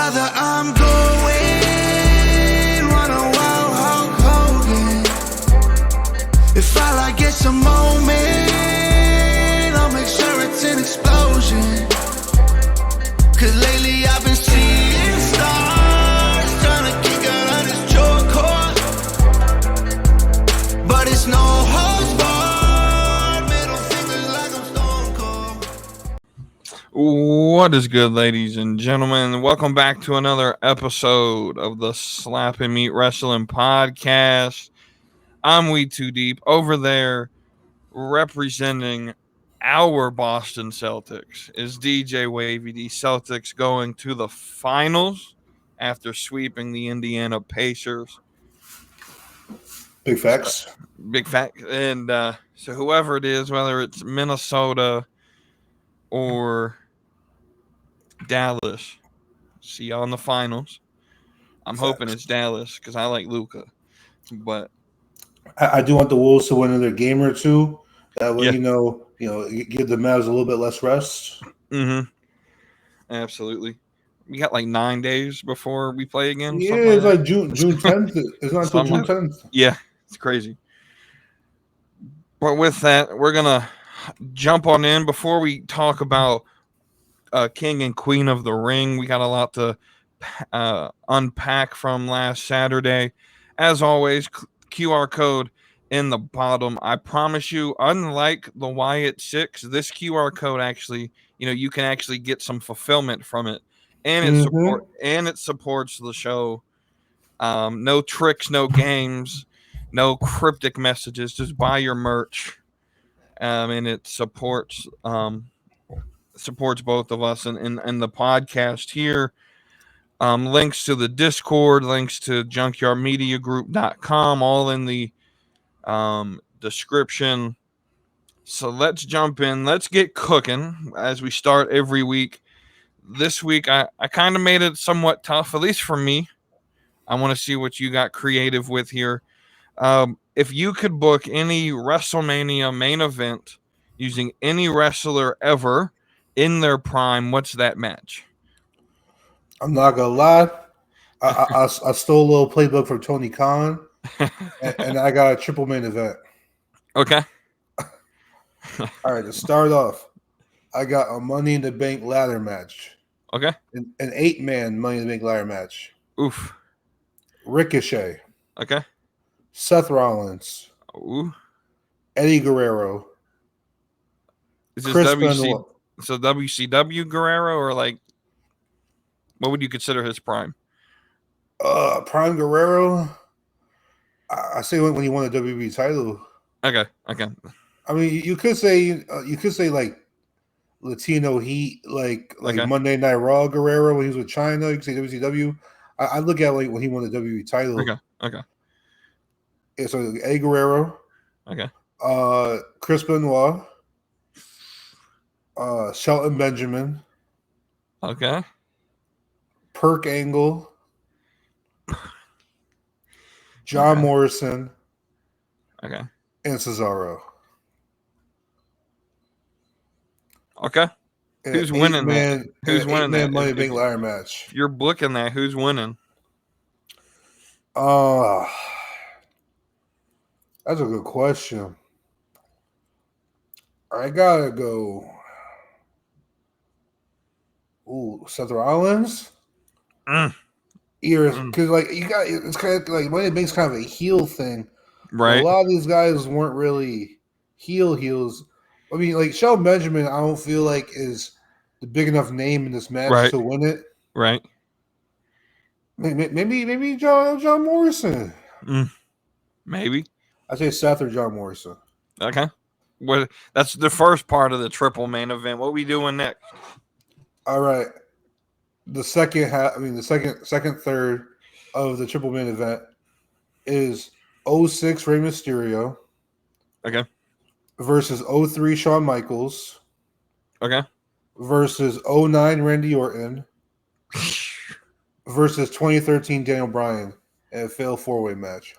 Brother, I'm going run a wild Hulk Hogan. If all I get's a moment, I'll make sure it's an explosion. Cause lately I've been seeing stars, trying to kick out on this joy cord. But it's no holds barred, middle fingers like I'm Stone Cold. What is good, ladies and gentlemen? Welcome back to another episode of the Slap and Meat Wrestling Podcast. I'm WeTooDeep over there representing our Boston Celtics is DJWAVYD. Celtics going to the finals after sweeping the Indiana Pacers. Big facts. Big fact. And so whoever it is, whether it's Minnesota or Dallas, see y'all in the finals. I'm hoping it's Dallas because I like Luka. But I do want the Wolves to win another game or two. That way, Yeah. you know, give the Mavs a little bit less rest. mm-hmm. Absolutely. We got like 9 days before we play again. Yeah, something it's like like June 10th. It's not until June 10th. Yeah, it's crazy. But with that, we're going to jump on in. Before we talk about King and Queen of the Ring, we got a lot to unpack from last Saturday. As always, QR code in the bottom. I promise you, unlike the Wyatt 6, this QR code actually, you can actually get some fulfillment from it. And it supports the show. No tricks, no games, no cryptic messages. Just buy your merch, and it supports both of us and the podcast here. Links to the Discord, links to junkyardmediagroup.com, all in the description. So let's jump in. Let's get cooking as we start every week. This week, I kind of made it somewhat tough, at least for me. I want to see what you got creative with here. If you could book any WrestleMania main event using any wrestler ever in their prime, what's that match? I'm not going to lie. I stole a little playbook from Tony Khan, and I got a triple main event. Okay. All right, to start off, I got a Money in the Bank ladder match. Okay. An 8-man Money in the Bank ladder match. Oof. Ricochet. Okay. Seth Rollins. Ooh. Eddie Guerrero. Is this Chris Benoit. So WCW Guerrero, or like, what would you consider his prime? Prime Guerrero. I say when he won the WWE title. Okay. I mean, you could say like Latino Heat, like Okay. Monday Night Raw Guerrero when he was with China. You could say WCW. I look at like when he won the WWE title. Okay. Yeah, so Eddie Guerrero. Okay. Chris Benoit. Shelton Benjamin. Okay. Perk Angle. John Morrison. Okay. And Cesaro. Okay. Who's winning that? Who's winning that? Money in the Bank ladder match. If you're booking that, who's winning? That's a good question. I gotta go. Ooh, Seth Rollins. Because it's kind of like Money in the Bank's kind of a heel thing, Right. A lot of these guys weren't really heels. I mean, like Shelton Benjamin, I don't feel like is the big enough name in this match to win it. Right. Maybe John Morrison. Maybe. I say Seth or John Morrison. Okay. Well, that's the first part of the triple main event. What we doing next? All right. The second third of the triple main event is 06 Rey Mysterio. Okay. Versus 03 Shawn Michaels. Okay. Versus 09 Randy Orton. Versus 2013 Daniel Bryan in a failed 4-way match.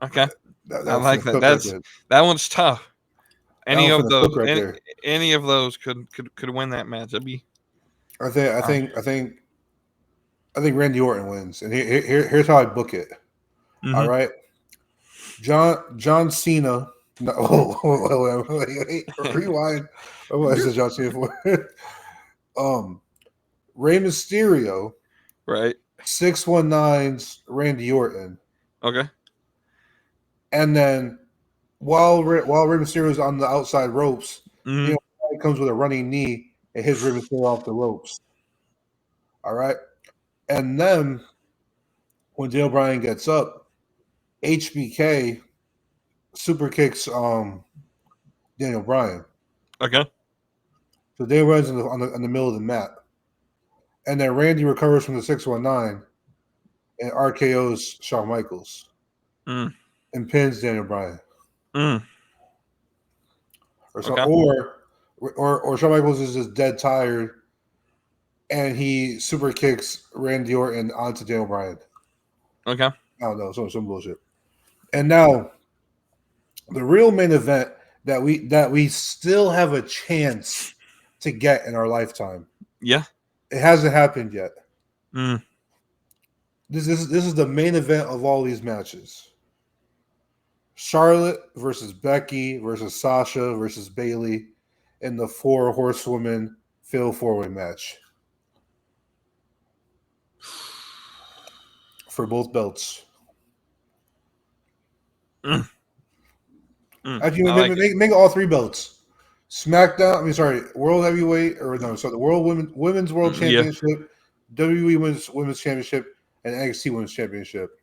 Okay. I like that. That one's tough. any of those, any of those could win that match. That'd be. I think Randy Orton wins, and here's how I book it. Mm-hmm. All right, John Cena. No, wait, rewind. What is John Cena for? Rey Mysterio, right? 619's Randy Orton. Okay. And then while Rey Mysterio's on the outside ropes, he comes with a running knee and hits Rey Mysterio off the ropes. All right. And then when Daniel Bryan gets up, HBK super kicks Daniel Bryan. Okay. So Daniel Bryan's in the middle of the mat. And then Randy recovers from the 619 and RKO's Shawn Michaels. And pins Daniel Bryan. Or Shawn Michaels is just dead tired and he super kicks Randy Orton onto Daniel Bryan. Okay. I don't know, some bullshit. And now the real main event that we still have a chance to get in our lifetime. Yeah. It hasn't happened yet. This is the main event of all these matches. Charlotte versus Becky versus Sasha versus Bayley in the 4 horsewomen fatal 4-way match. For both belts. Actually, make all 3 belts. SmackDown, World Heavyweight, the Women's World Championship, WWE Women's Championship, and NXT Women's Championship.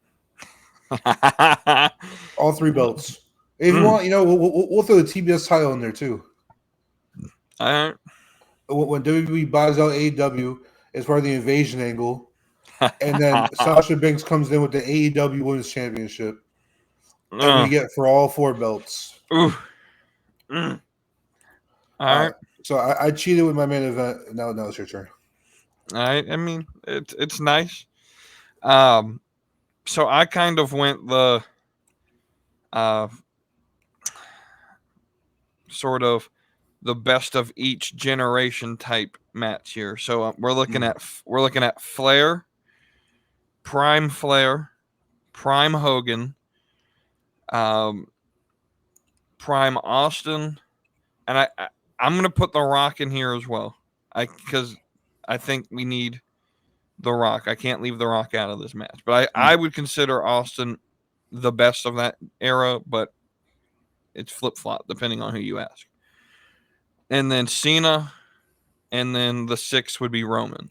All 3 belts. If you want, we'll throw the TBS title in there too. All right. When WWE buys out AEW, it's part of the invasion angle, and then Sasha Banks comes in with the AEW Women's Championship, and we get for all 4 belts. All right. So I cheated with my main event. Now it's your turn. All right. I mean, it's nice. So I kind of went the sort of the best of each generation type match here. So we're looking at Flair, Prime Hogan, Prime Austin, and I'm gonna put The Rock in here as well. Because I think we need The Rock. I can't leave The Rock out of this match. But I would consider Austin the best of that era, but it's flip-flop depending on who you ask. And then Cena, and then the 6 would be Roman.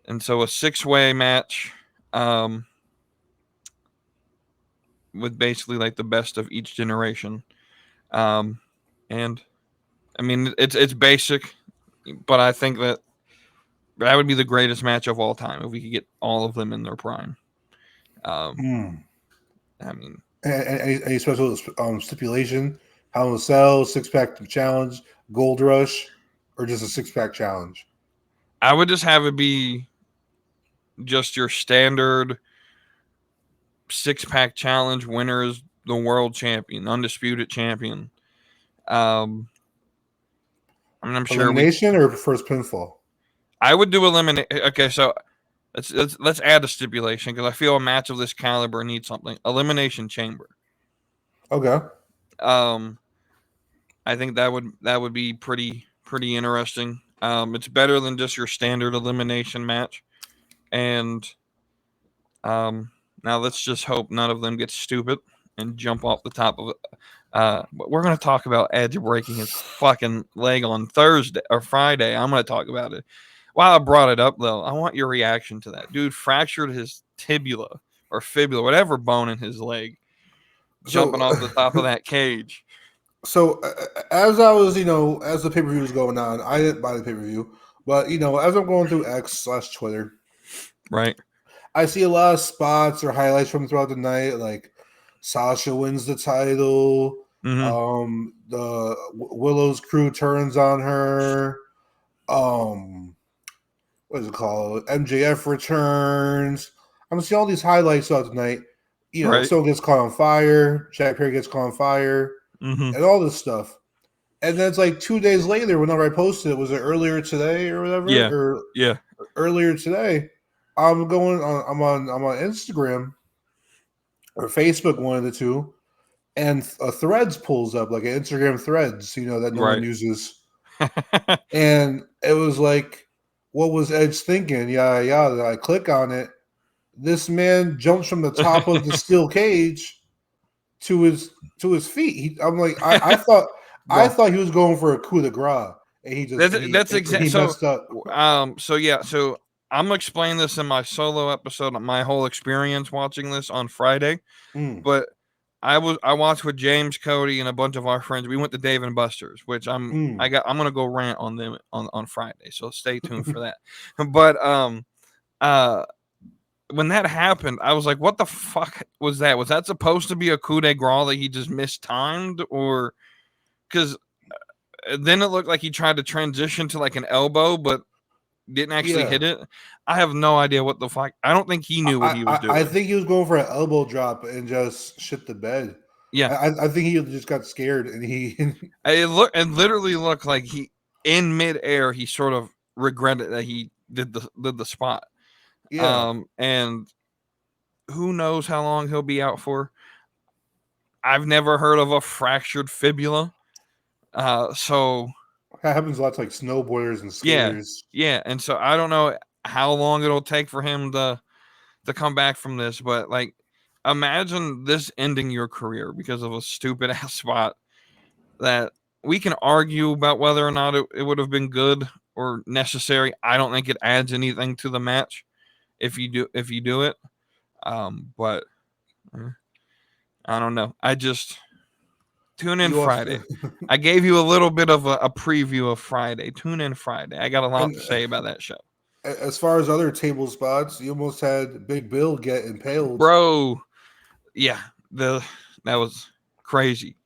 And so a 6-way match with basically like the best of each generation. And I mean, it's basic, but I think that would be the greatest match of all time if we could get all of them in their prime. I mean, any special stipulation? Hell in a Cell, 6-pack challenge, Gold Rush, or just a 6-pack challenge? I would just have it be just your standard 6-pack challenge. Winner is the world champion, undisputed champion. I'm sure elimination or first pinfall. I would do elimination. Okay, so let's add a stipulation because I feel a match of this caliber needs something. Elimination chamber. Okay. I think that would be pretty interesting. It's better than just your standard elimination match. And now let's just hope none of them get stupid and jump off the top of it. We're going to talk about Edge breaking his fucking leg on Thursday or Friday. I'm going to talk about it. While I brought it up, though, I want your reaction to that. Dude fractured his tibia or fibula, whatever bone in his leg, jumping off the top of that cage. So as I was, as the pay-per-view was going on, I didn't buy the pay-per-view, but, as I'm going through X/Twitter, right, I see a lot of spots or highlights from throughout the night, like Sasha wins the title, the Willow's crew turns on her, what is it called? MJF returns. I'm seeing all these highlights throughout the night. Someone gets caught on fire. Jack Perry gets caught on fire. and all this stuff. And then it's like 2 days later, whenever I posted it, was it earlier today or whatever? Yeah. Or Yeah. earlier today, I'm on Instagram or Facebook, one of the two, and a Threads pulls up, like an Instagram Threads, that no one Right. uses. And it was like, what was Edge thinking? Yeah. I click on it. This man jumps from the top of the steel cage to his feet. I'm like, I thought I thought he was going for a coup de grace, and he just That's exactly messed up. So I'm explaining this in my solo episode, my whole experience watching this on Friday. But I watched with James, Cody, and a bunch of our friends. We went to Dave and Buster's, which I'm gonna go rant on them on Friday. So stay tuned for that. But when that happened, I was like, what the fuck was that? Was that supposed to be a coup de grace that he just mistimed? Or because then it looked like he tried to transition to like an elbow, but didn't actually hit it. I have no idea what the fuck. I don't think he knew what he was doing. I think he was going for an elbow drop and just shit the bed. Yeah. I think he just got scared and it literally looked like he in midair he sort of regretted that he did the spot. Yeah. And who knows how long he'll be out for. I've never heard of a fractured fibula. So that happens a lot to like snowboarders and skaters. Yeah. And so I don't know how long it'll take for him to come back from this, but like imagine this ending your career because of a stupid ass spot that we can argue about whether or not it would have been good or necessary. I don't think it adds anything to the match if you do it. But I don't know. I just tune in Friday. I gave you a little bit of a preview of Friday. Tune in Friday. I got a lot to say about that show. As far as other table spots, you almost had Big Bill get impaled. Bro, yeah, that was crazy.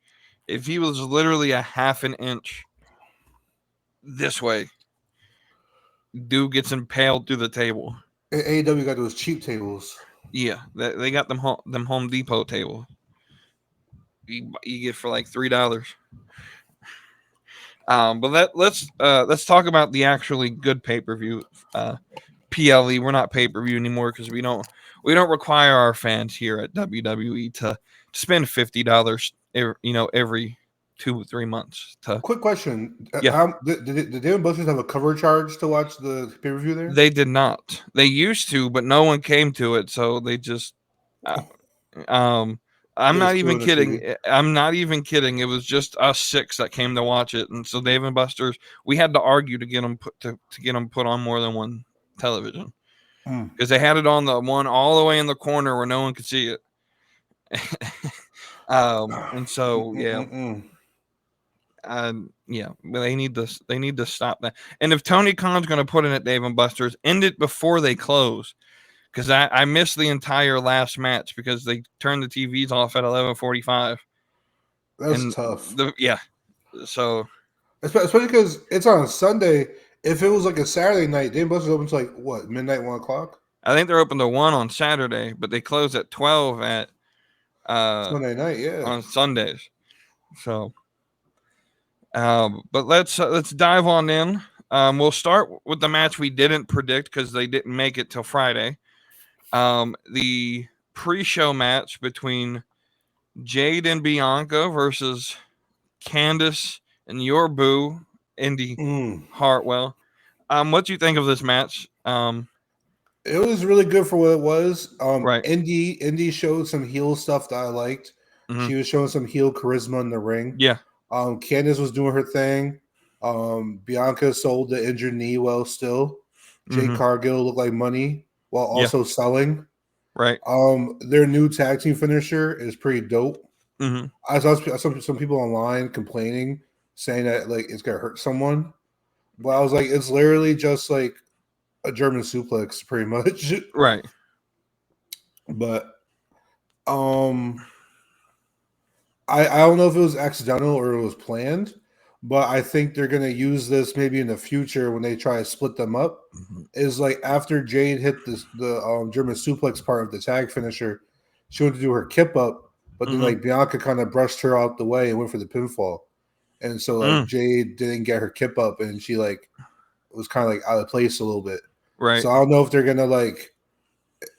If he was literally a half an inch this way, dude gets impaled through the table. AEW got those cheap tables. Yeah, they got them Home Depot table. You get for like $3. But let's talk about the actually good pay-per-view. PLE. We're not pay-per-view anymore because we don't require our fans here at WWE to spend $50 every 2-3 months. Quick question. Yeah. Did Dave and Buster's have a cover charge to watch the pay-per-view there? They did not. They used to, but no one came to it, so they just I'm not even kidding. I'm not even kidding. It was just us 6 that came to watch it, and so Dave and Buster's, we had to argue to get them put on more than one television because they had it on the one all the way in the corner where no one could see it. And so they need to stop that. And if Tony Khan's going to put in at Dave and Buster's, end it before they close. Because I missed the entire last match because they turned the TVs off at 11:45. That's tough. So especially because it's on a Sunday. If it was like a Saturday night, Dave and Buster's open to like what, midnight, 1 o'clock? I think they're open to 1 on Saturday, but they close at 12 at Sunday night, on Sundays. So, but let's dive on in. We'll start with the match we didn't predict because they didn't make it till Friday. The pre-show match between Jade and Bianca versus Candice and your boo, Indy Hartwell. What do you think of this match? It was really good for what it was. Right. Indy showed some heel stuff that I liked. Mm-hmm. She was showing some heel charisma in the ring. Yeah. Candice was doing her thing. Bianca sold the injured knee well still. Jade Cargill looked like money while also selling. Right. Their new tag team finisher is pretty dope. Mm-hmm. I saw some people online complaining, saying that like it's gonna hurt someone. But I was like, it's literally just like a German suplex, pretty much. Right. But I don't know if it was accidental or it was planned. But I think they're going to use this maybe in the future when they try to split them up. Is like after Jade hit the German suplex part of the tag finisher, she went to do her kip up, but then like Bianca kind of brushed her out the way and went for the pinfall, and so like Jade didn't get her kip up, and she like was kind of like out of place a little bit. Right. So I don't know if they're gonna like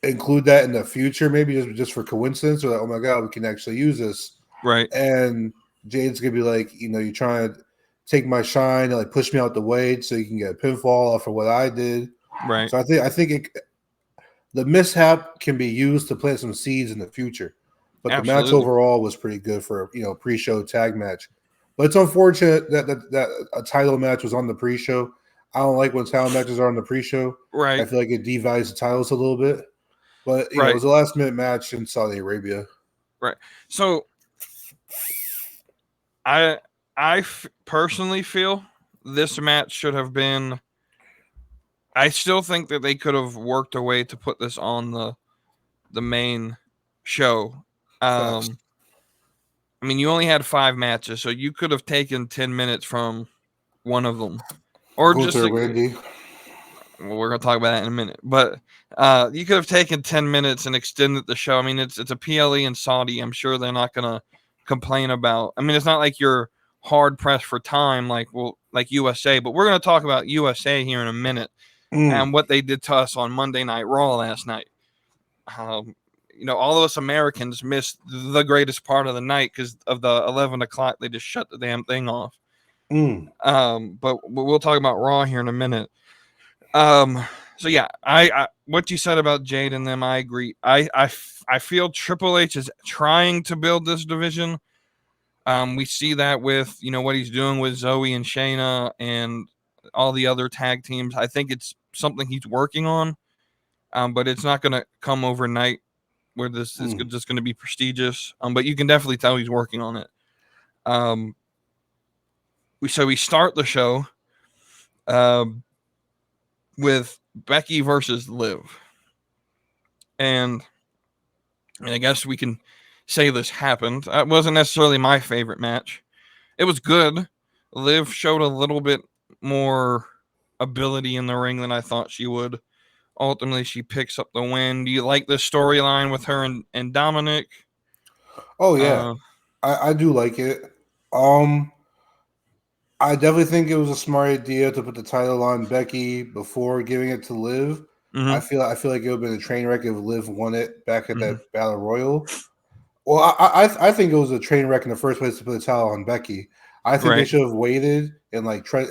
include that in the future, maybe just for coincidence, or like, oh my god, we can actually use this. Right. And Jade's gonna be like, you're trying to take my shine and like push me out the way so you can get a pinfall off of what I did. Right. So I think the mishap can be used to plant some seeds in the future. But Absolutely. the match overall was pretty good for pre-show tag match. But it's unfortunate that a title match was on the pre-show. I don't like when title matches are on the pre-show. Right. I feel like it devalues the titles a little bit. But it was a last-minute match in Saudi Arabia. Right. So I personally feel this match should have been. I still think that they could have worked a way to put this on the main show. I mean, you only had 5 matches, so you could have taken 10 minutes from one of them, or Gunther, just. Randy. Well, we're gonna talk about that in a minute, but you could have taken 10 minutes and extended the show. I mean, it's a PLE in Saudi. I'm sure they're not gonna complain about. I mean, it's not like you're hard pressed for time like USA, but we're gonna talk about USA here in a minute and what they did to us on Monday Night Raw last night. All of us Americans missed the greatest part of the night because of the 11 o'clock. They just shut the damn thing off. But we'll talk about Raw here in a minute. So yeah, I what you said about Jade and them, I agree. I feel Triple H is trying to build this division. We see that with what he's doing with Zoe and Shayna and all the other tag teams. I think it's something he's working on, but it's not going to come overnight where this is just going to be prestigious. But you can definitely tell he's working on it. We start the show with Becky versus Liv. And I guess we can say this happened. It wasn't necessarily my favorite match. It was good. Liv showed a little bit more ability in the ring than I thought she would. Ultimately, she picks up the win. Do you like this storyline with her and Dominic? Oh, yeah. I do like it. I definitely think it was a smart idea to put the title on Becky before giving it to Liv. I feel like it would have been a train wreck if Liv won it back at that Battle Royal. Well, I think it was a train wreck in the first place to put the title on Becky. I think they should have waited and like tread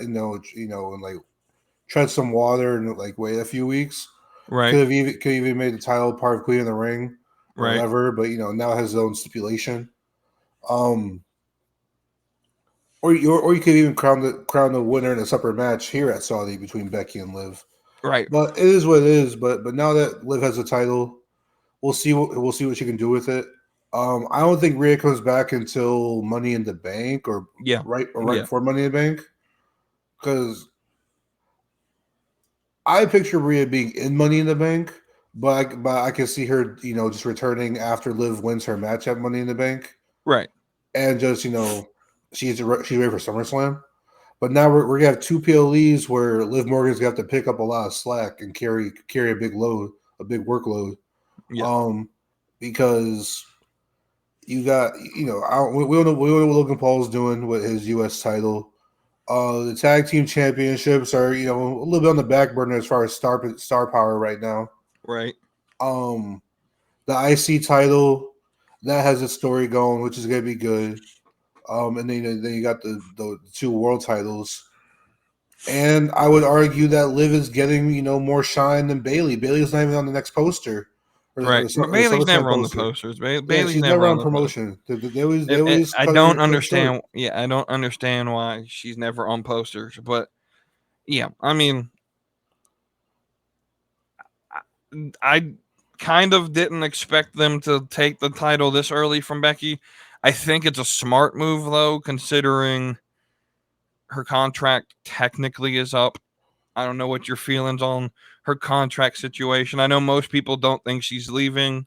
some water and like wait a few weeks. Right. Could even made the title part of Queen of the Ring, whatever. But now it has its own stipulation. Or you could even crown the winner in a separate match here at Saudi between Becky and Liv. Right. But it is what it is. But now that Liv has the title, we'll see what she can do with it. I don't think Rhea comes back until Money in the Bank or right before Money in the Bank, because I picture Rhea being in Money in the Bank, but I can see her just returning after Liv wins her match at Money in the Bank, right? And just she's ready for SummerSlam. But now we're gonna have 2 PLEs where Liv Morgan's gonna have to pick up a lot of slack and carry a big workload. Yeah. Because you got we don't know what Logan Paul's doing with his U.S. title. The tag team championships are a little bit on the back burner as far as star power right now. Right. The IC title that has a story going, which is gonna be good. And then you got the 2 world titles. And I would argue that Liv is getting more shine than Bayley. Bayley's not even on the next poster. Right. Bayley's never on the posters. Bayley's never on promotion. I don't understand. Yeah, I don't understand why she's never on posters. But yeah, I mean, I kind of didn't expect them to take the title this early from Becky. I think it's a smart move, though, considering her contract technically is up. I don't know what your feelings on her contract situation. I know most people don't think she's leaving.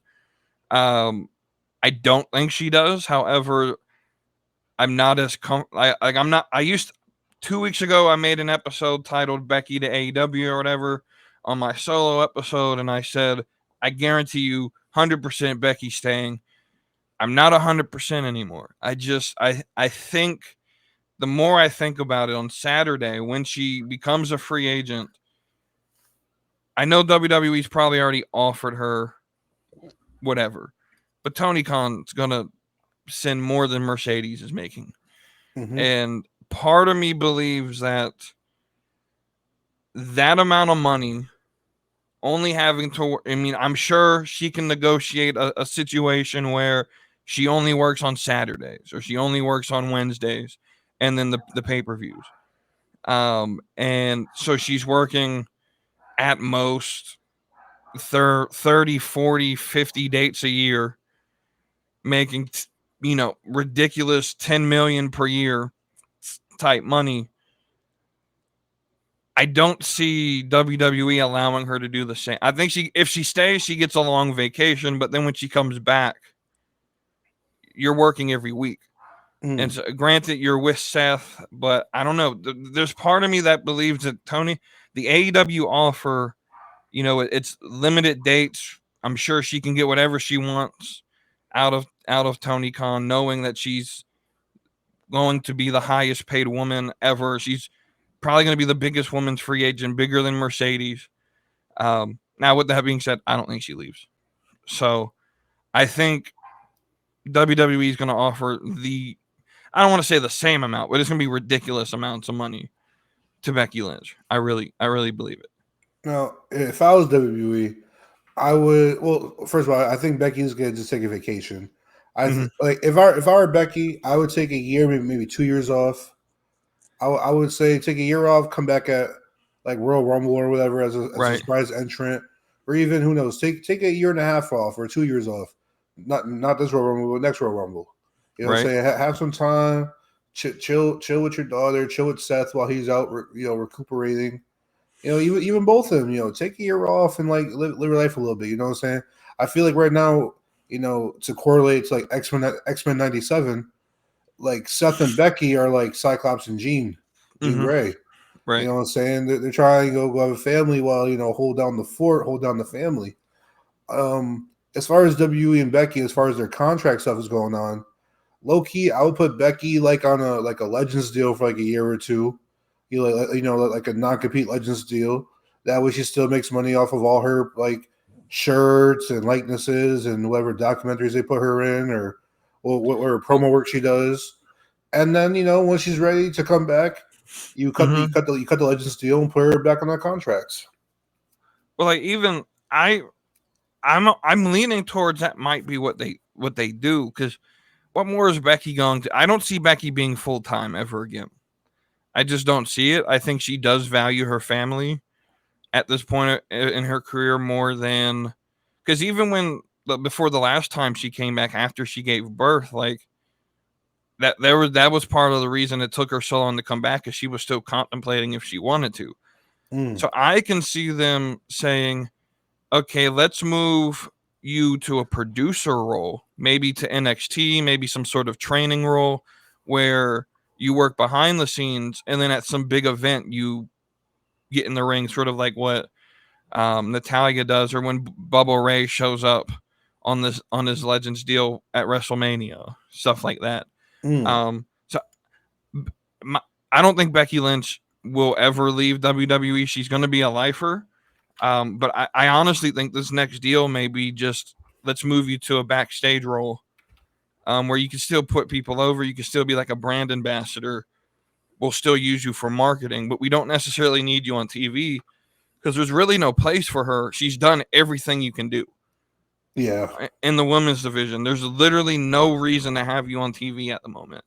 I don't think she does. However, I'm not as I'm not. 2 weeks ago, I made an episode titled "Becky to AEW" or whatever on my solo episode, and I said I guarantee you, 100% Becky's staying. I'm not 100% anymore. I think the more I think about it on Saturday when she becomes a free agent, I know WWE's probably already offered her whatever, but Tony Khan's going to send more than Mercedes is making. Mm-hmm. And part of me believes that amount of money only having to, I mean, I'm sure she can negotiate a situation where she only works on Saturdays or she only works on Wednesdays and then the pay-per-views. And so she's working at most 30, 40, 50 dates a year, making, ridiculous 10 million per year type money. I don't see WWE allowing her to do the same. I think if she stays, she gets a long vacation, but then when she comes back, you're working every week. And so, granted, you're with Seth, but I don't know. There's part of me that believes that the AEW offer, it's limited dates. I'm sure she can get whatever she wants out of Tony Khan, knowing that she's going to be the highest paid woman ever. She's probably going to be the biggest women's free agent, bigger than Mercedes. Now, with that being said, I don't think she leaves. So I think WWE is going to offer I don't want to say the same amount, but it's going to be ridiculous amounts of money to Becky Lynch. I really believe it. Now, if I was WWE, I would. Well, first of all, I think Becky's going to just take a vacation. Like if I were Becky, I would take a year, maybe 2 years off. I would say take a year off, come back at like Royal Rumble or whatever as a surprise entrant, or even who knows, take a year and a half off or 2 years off. Not this Royal Rumble, but next Royal Rumble. You know what I'm saying? Have some time, chill with your daughter, chill with Seth while he's out, recuperating. Even both of them, take a year off and like live your life a little bit. You know what I'm saying? I feel like right now, to correlate to like X-Men 97, like Seth and Becky are like Cyclops and Jean Grey. Right. You know what I'm saying? They're trying to go have a family while, hold down the fort, hold down the family. As far as WWE and Becky, as far as their contract stuff is going on, low key, I would put Becky like on a Legends deal for like a year or two. Like a non-compete Legends deal. That way she still makes money off of all her like shirts and likenesses and whatever documentaries they put her in or whatever promo work she does. And then, when she's ready to come back, you cut the Legends deal and put her back on that contracts. Well, like even I'm leaning towards that might be what they do, because what more is Becky going to? I don't see Becky being full time ever again. I just don't see it. I think she does value her family at this point in her career more than, because even before the last time she came back after she gave birth, like that was part of the reason it took her so long to come back, because she was still contemplating if she wanted to. So I can see them saying, okay, let's move you to a producer role, maybe to NXT, maybe some sort of training role where you work behind the scenes, and then at some big event you get in the ring, sort of like what Natalia does, or when Bubba Ray shows up on his Legends deal at WrestleMania, stuff like that. So I don't think Becky Lynch will ever leave WWE. She's going to be a lifer. But I honestly think this next deal may be just, let's move you to a backstage role, where you can still put people over. You can still be like a brand ambassador. We'll still use you for marketing, but we don't necessarily need you on TV, because there's really no place for her. She's done everything you can do. Yeah. In the women's division, there's literally no reason to have you on TV at the moment.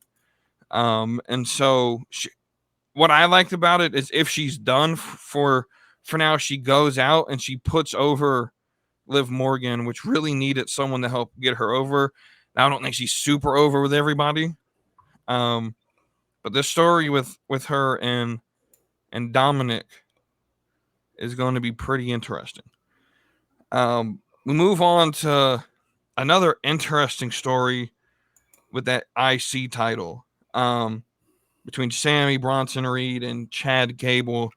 And so what I liked about it is, if she's done for now, she goes out and she puts over Liv Morgan, which really needed someone to help get her over. Now, I don't think she's super over with everybody. But this story with her and Dominic is going to be pretty interesting. We move on to another interesting story with that IC title, between Sami, Bronson Reed, and Chad Gable.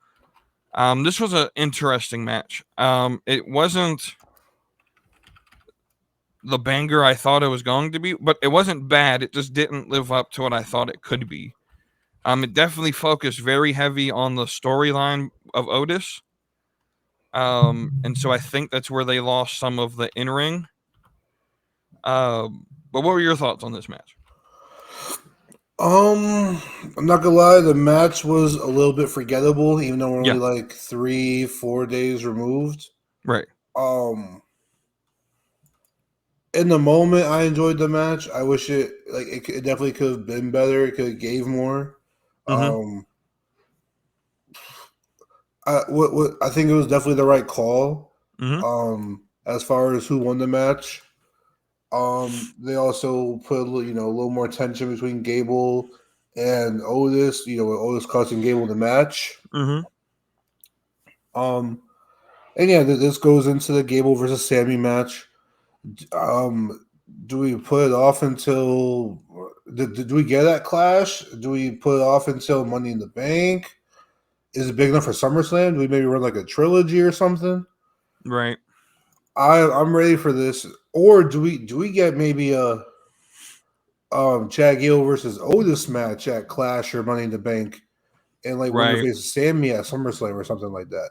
This was an interesting match. It wasn't the banger I thought it was going to be, but it wasn't bad. It just didn't live up to what I thought it could be. It definitely focused very heavy on the storyline of Otis. And so I think that's where they lost some of the in-ring. But what were your thoughts on this match? I'm not gonna lie, the match was a little bit forgettable, even though we're only Yeah. like 3-4 days removed. Right. In the moment, I enjoyed the match. I wish it definitely could have been better. It could have gave more. Mhm. I think it was definitely the right call. Mhm. As far as who won the match, they also put a little more tension between Gable and Otis. With Otis costing Gable the match. Mhm. And yeah, this goes into the Gable versus Sami match. Do we put it off until? Do we get that clash? Do we put it off until Money in the Bank? Is it big enough for SummerSlam? Do we maybe run like a trilogy or something? Right. I'm ready for this. Or do we get maybe a Chad Gable versus Otis match at Clash or Money in the Bank, and like winner Right. faces Sami at SummerSlam or something like that?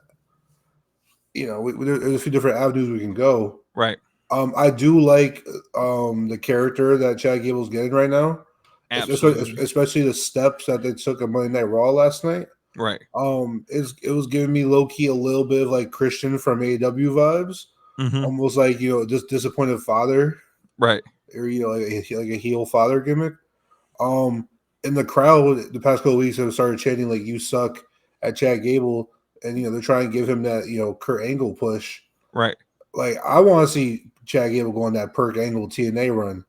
There's a few different avenues we can go. Right. I do like the character that Chad Gable's getting right now. Absolutely. Especially the steps that they took on Monday Night Raw last night. Right. It was giving me low key a little bit of like Christian from AEW vibes, Mhm. almost like just disappointed father, Right. or like a heel father gimmick. In the crowd the past couple of weeks have started chanting like "You suck" at Chad Gable, and they're trying to give him that Kurt Angle push. Right. Like I want to see Chad Gable go on that Perk Angle TNA run.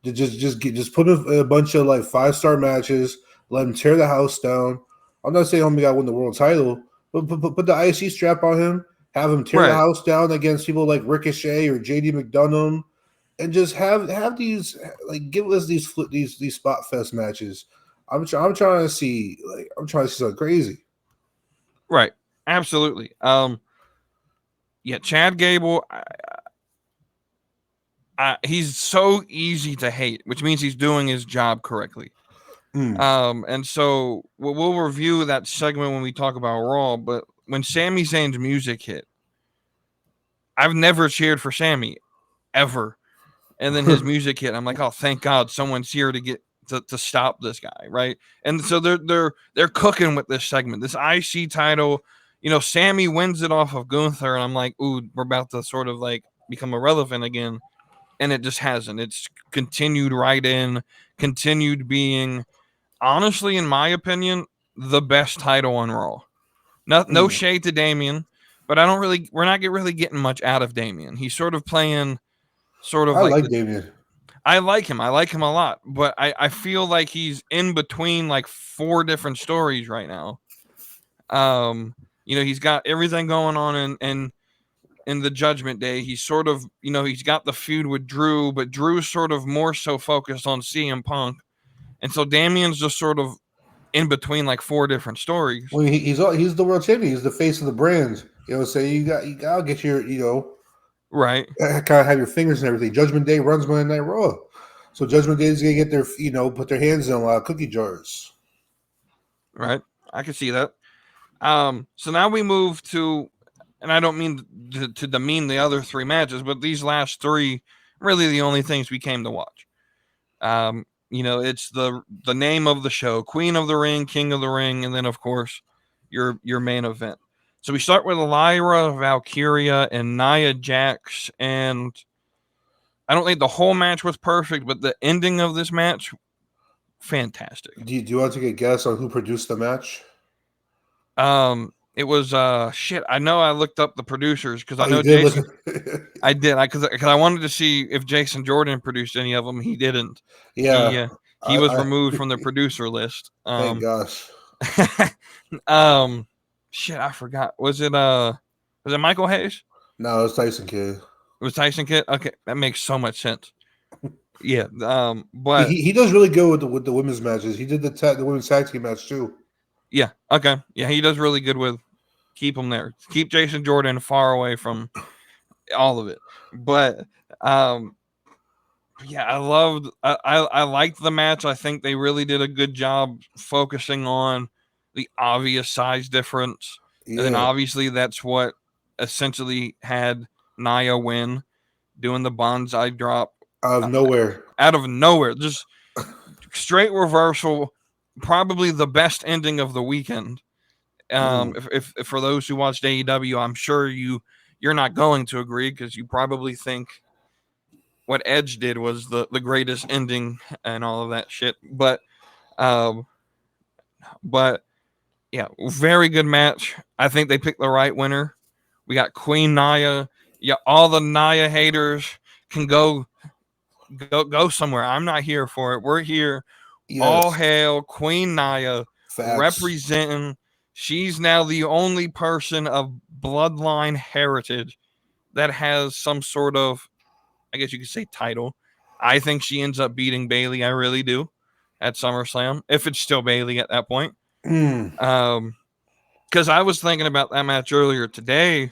To just put a bunch of like 5-star matches, let him tear the house down. I'm not saying homie got to win the world title, but put the IC strap on him, have him tear the Right. house down against people like Ricochet or JD McDonough, and just have these give us these spot fest matches. I'm trying to see something crazy. Right. Absolutely. Yeah, Chad Gable, he's so easy to hate, which means he's doing his job correctly. And so we'll review that segment when we talk about Raw, but when Sami Zayn's music hit, I've never cheered for Sami ever. And then his music hit. I'm like, oh, thank God someone's here to get to stop this guy, right? And so they're cooking with this segment. This IC title, Sami wins it off of Gunther, and I'm like, ooh, we're about to sort of like become irrelevant again. And it just hasn't. It's continued right in, continued being, honestly, in my opinion, the best title on Raw. No shade to Damian, but we're not really getting much out of Damian. He's sort of playing I like Damian. I like him. I like him a lot, but I feel like he's in between like 4 different stories right now. He's got everything going on in the Judgment Day. He's sort of, he's got the feud with Drew, but Drew's sort of more so focused on CM Punk. And so Damian's just sort of in between like 4 different stories. Well, he's the world champion. He's the face of the brand. So you gotta get your right. Kind of have your fingers and everything. Judgment Day runs Monday Night Raw, so Judgment Day is gonna get their put their hands in a lot of cookie jars. Right, I can see that. So now we move to, and I don't mean to demean the other 3 matches, but these last 3 really the only things we came to watch. It's the name of the show, Queen of the Ring, King of the Ring, and then of course your main event. So we start with Lyra, Valkyria, and Nia Jax, and I don't think the whole match was perfect, but the ending of this match, fantastic. Do you want to take a guess on who produced the match? It was shit. I know I looked up the producers because I know Jason. I did. Because I wanted to see if Jason Jordan produced any of them. He didn't. Yeah, he was removed from the producer list. Thank gosh. Shit, I forgot. Was it Michael Hayes? No, it was Tyson Kidd. It was Tyson Kidd. Okay, that makes so much sense. Yeah. But he does really good with the women's matches. He did the women's tag team match too. Yeah. Okay. Yeah, he does really good with keep him there. Keep Jason Jordan far away from all of it. But Yeah, I liked the match. I think they really did a good job focusing on the obvious size difference. And then Yeah, obviously that's what essentially had Nia win, doing the bonsai drop out of nowhere. out of nowhere. Just straight reversal, probably the best ending of the weekend. If for those who watched AEW, I'm sure you're not going to agree because you probably think what Edge did was the greatest ending and all of that shit. Um, but yeah, very good match. I think they picked the right winner. We got Queen Nia. Yeah, all the Nia haters can go somewhere. I'm not here for it. We're here. All Yes, hail Queen Nia facts. representing. She's now the only person of bloodline heritage that has some sort of, I guess you could say, title. I think she ends up beating Bayley. I really do at SummerSlam, if it's still Bayley at that point. Mm. Because I was thinking about that match earlier today.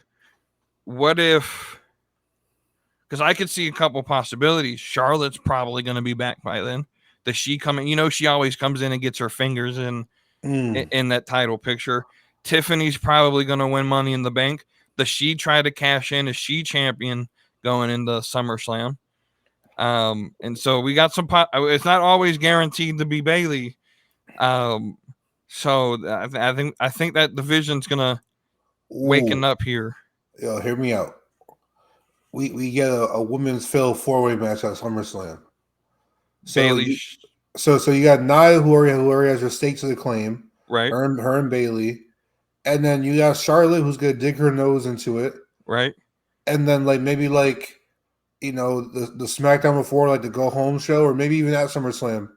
What if? Because I could see a couple possibilities. Charlotte's probably going to be back by then. Does she come in? You know, she always comes in and gets her fingers in that title picture. Tiffany's probably going to win Money in the Bank. Does she try to cash in? Is she champion going into SummerSlam? And so we got some. It's not always guaranteed to be Bayley. So I think that division's gonna waking Ooh, up here. yo, hear me out. We get a women's fatal 4-way match at SummerSlam. So Bayley, you so you got Nia who already has her stakes to the claim, right, her and Bayley, and then you got Charlotte who's gonna dig her nose into it, right. and then like maybe like the SmackDown before like the go home show, or maybe even at SummerSlam,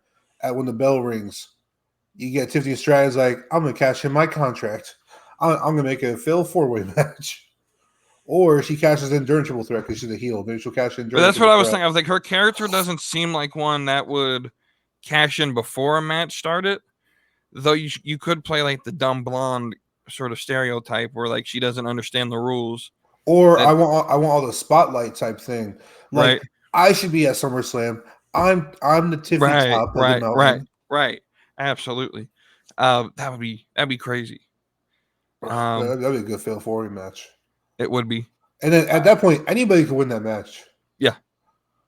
at when the bell rings, you get Tiffany Stratton's like, I'm gonna cash in my contract. I'm gonna make it a fatal 4-way match. Or she cashes in during triple threat because she's a heel. Maybe she'll cash in But during that's what triple I was threat. thinking. I was like, her character doesn't seem like one that would cash in before a match started. Though you could play like the dumb blonde sort of stereotype where like she doesn't understand the rules. Or That I want all the spotlight type thing. Like right, I should be at SummerSlam. I'm the tippy top of the mountain. right. Absolutely. That'd be crazy. Um, That'd be a good fail 4-way match. it would be. And then at that point, anybody could win that match. Yeah.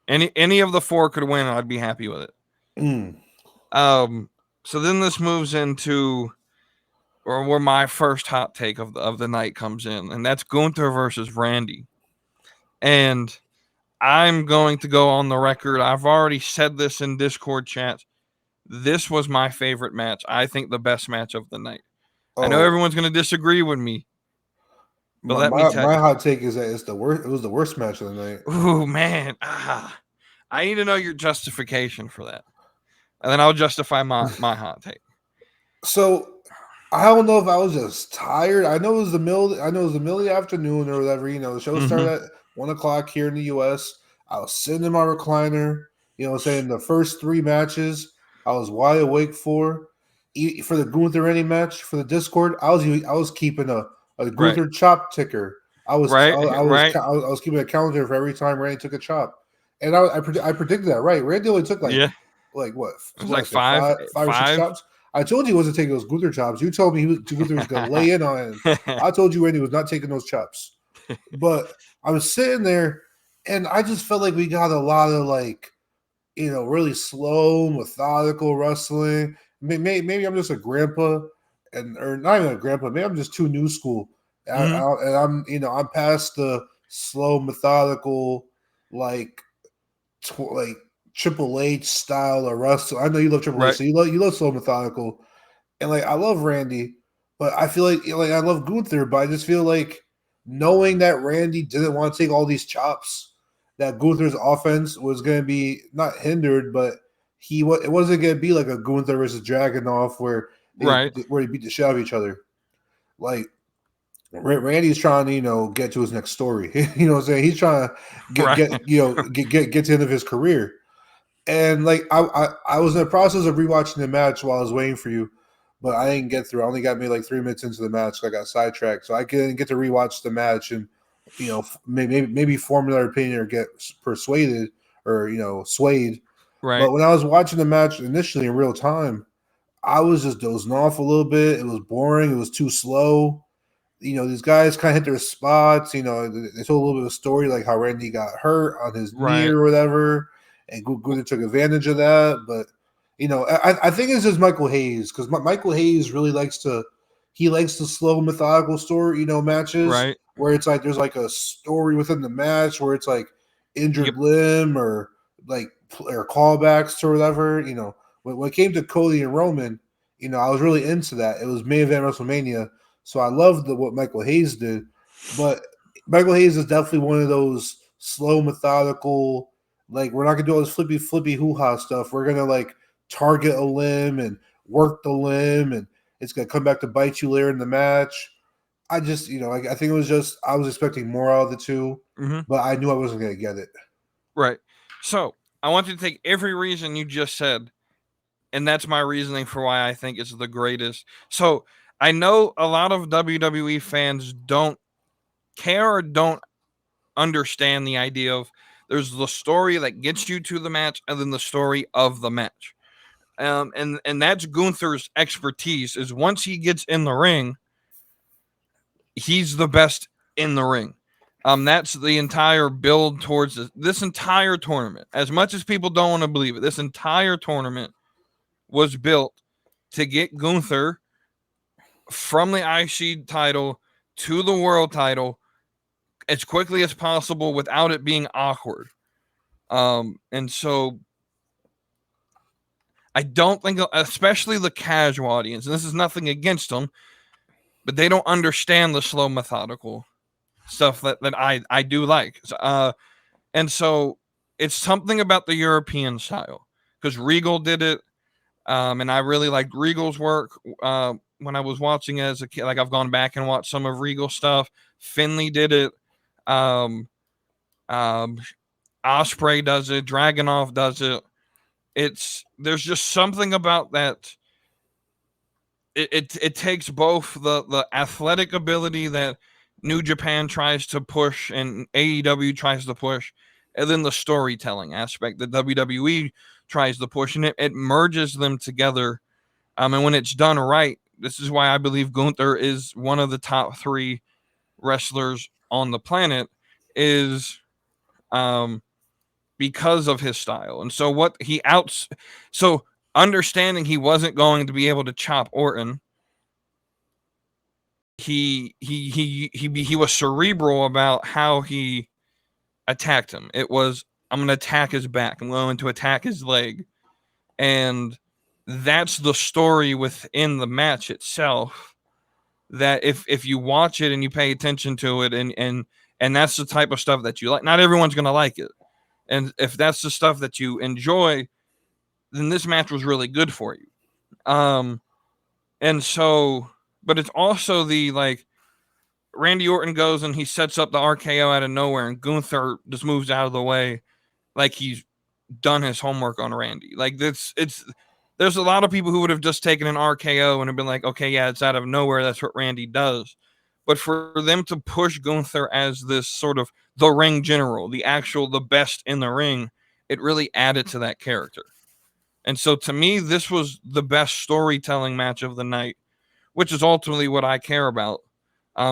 Any of the four could win, I'd be happy with it. Mm. So then this moves into or where my first hot take of the night comes in, and that's Gunther versus Randy. And I'm going to go on the record. I've already said this in Discord chat. This was my favorite match. I think the best match of the night. I know Oh, everyone's going to disagree with me, but let me tell my you. hot take is that it's the worst. It was the worst match of the night. Ooh, man. I need to know your justification for that. And then I'll justify my hot take. So I don't know if I was just tired. I know it was the middle of the afternoon or whatever. The show started at 1:00 here in the US. I was sitting in my recliner. Saying the first 3 matches I was wide awake for. For the Gunther Randy match for the Discord, I was keeping a Gunther chop ticker. I was keeping a calendar for every time Randy took a chop, and I predicted that right. Randy only took like what? It was like five or 6 chops. I told you he wasn't taking those Gunther chops. You told me Gunther was going to lay in on him. I told you Randy was not taking those chops. But I was sitting there, and I just felt like we got a lot of really slow, methodical wrestling. Maybe I'm just a grandpa, or not even a grandpa. Maybe I'm just too new school, and I'm past the slow, methodical, like Triple H style of wrestling. I know you love Triple H, so you love slow, methodical, and I love Randy, but I feel like I love Gunther, but I just feel like knowing that Randy didn't want to take all these chops, that Gunther's offense was going to be not hindered, but it wasn't going to be like a Gunther versus Dragunov where they beat the shit out of each other. Like Randy's trying to get to his next story. You know what I'm saying? He's trying to get to the end of his career. And I was in the process of rewatching the match while I was waiting for you, but I didn't get through. I only got maybe 3 minutes into the match, so I got sidetracked. So I didn't get to rewatch the match and maybe form another opinion or get persuaded or swayed. Right. But when I was watching the match initially in real time, I was just dozing off a little bit. It was boring. It was too slow. These guys kind of hit their spots. They told a little bit of a story, like how Randy got hurt on his knee Right. or whatever, and Gunther took advantage of that. But I think it's just Michael Hayes, because Michael Hayes really likes the slow, methodical story, matches, Right. where it's like there's like a story within the match where it's like injured Yep. limb or callbacks or whatever. When it came to Cody and Roman, I was really into that. It was main event WrestleMania. So I loved what Michael Hayes did, but Michael Hayes is definitely one of those slow, methodical, like, we're not gonna do all this flippy hoo-ha stuff. We're gonna like target a limb and work the limb, and it's gonna come back to bite you later in the match. I just, I think it was just, I was expecting more out of the two, but I knew I wasn't gonna get it. Right. So I want you to take every reason you just said, and that's my reasoning for why I think it's the greatest. So I know a lot of WWE fans don't care or don't understand the idea of there's the story that gets you to the match and then the story of the match. And that's Gunther's expertise, is once he gets in the ring, he's the best in the ring. That's the entire build towards this entire tournament. As much as people don't want to believe it, this entire tournament was built to get Gunther from the IC title to the world title as quickly as possible without it being awkward. And so I don't think, especially the casual audience, and this is nothing against them, but they don't understand the slow, methodical stuff that I do like. And so it's something about the European style, because Regal did it. And I really liked Regal's work when I was watching it as a kid. Like, I've gone back and watched some of Regal's stuff. Finley did it. Osprey does it. Dragunov does it. There's just something about that. It takes both the athletic ability that New Japan tries to push and AEW tries to push, and then the storytelling aspect that WWE tries to push, and it merges them together. And when it's done right, this is why I believe Gunther is one of the top 3 wrestlers on the planet, is because of his style. And so so understanding he wasn't going to be able to chop Orton, he was cerebral about how he attacked him. It was, I'm going to attack his back. I'm going to attack his leg. And that's the story within the match itself, that if you watch it and you pay attention to it, and that's the type of stuff that you like, not everyone's going to like it. And if that's the stuff that you enjoy, then this match was really good for you. And so, but it's also the, like, Randy Orton goes and he sets up the RKO out of nowhere, and Gunther just moves out of the way like he's done his homework on Randy. Like, there's a lot of people who would have just taken an RKO and have been like, okay, yeah, it's out of nowhere. That's what Randy does. But for them to push Gunther as this sort of the ring general, the best in the ring, it really added to that character. And so to me, this was the best storytelling match of the night, which is ultimately what I care about.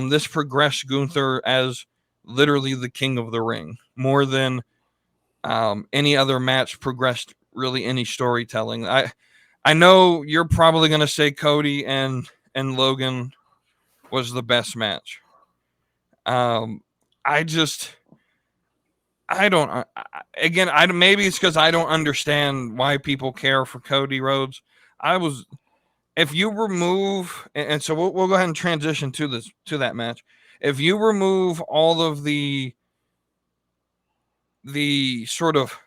This progressed Gunther as literally the king of the ring, more than any other match progressed really any storytelling. I know you're probably going to say Cody and Logan was the best match. Maybe it's because I don't understand why people care for Cody Rhodes. If you remove, and so we'll go ahead and transition to that match. If you remove all of the sort of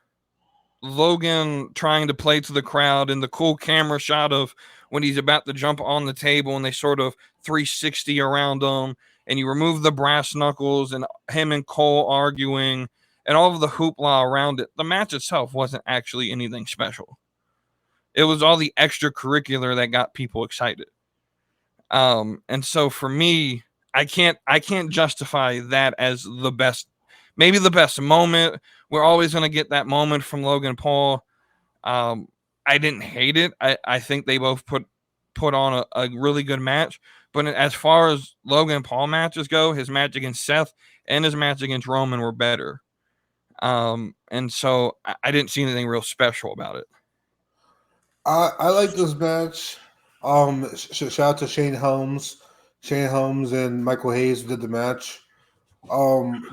Logan trying to play to the crowd and the cool camera shot of when he's about to jump on the table and they sort of 360 around him, and you remove the brass knuckles and him and Cole arguing and all of the hoopla around it, the match itself wasn't actually anything special. It was all the extracurricular that got people excited. And so for me, I can't justify that as the best. maybe the best moment. We're always going to get that moment from Logan Paul. I didn't hate it. I think they both put on a really good match. But as far as Logan Paul matches go, his match against Seth and his match against Roman were better. And so I didn't see anything real special about it. I like this match. Shout out to Shane Helms. Shane Helms and Michael Hayes did the match.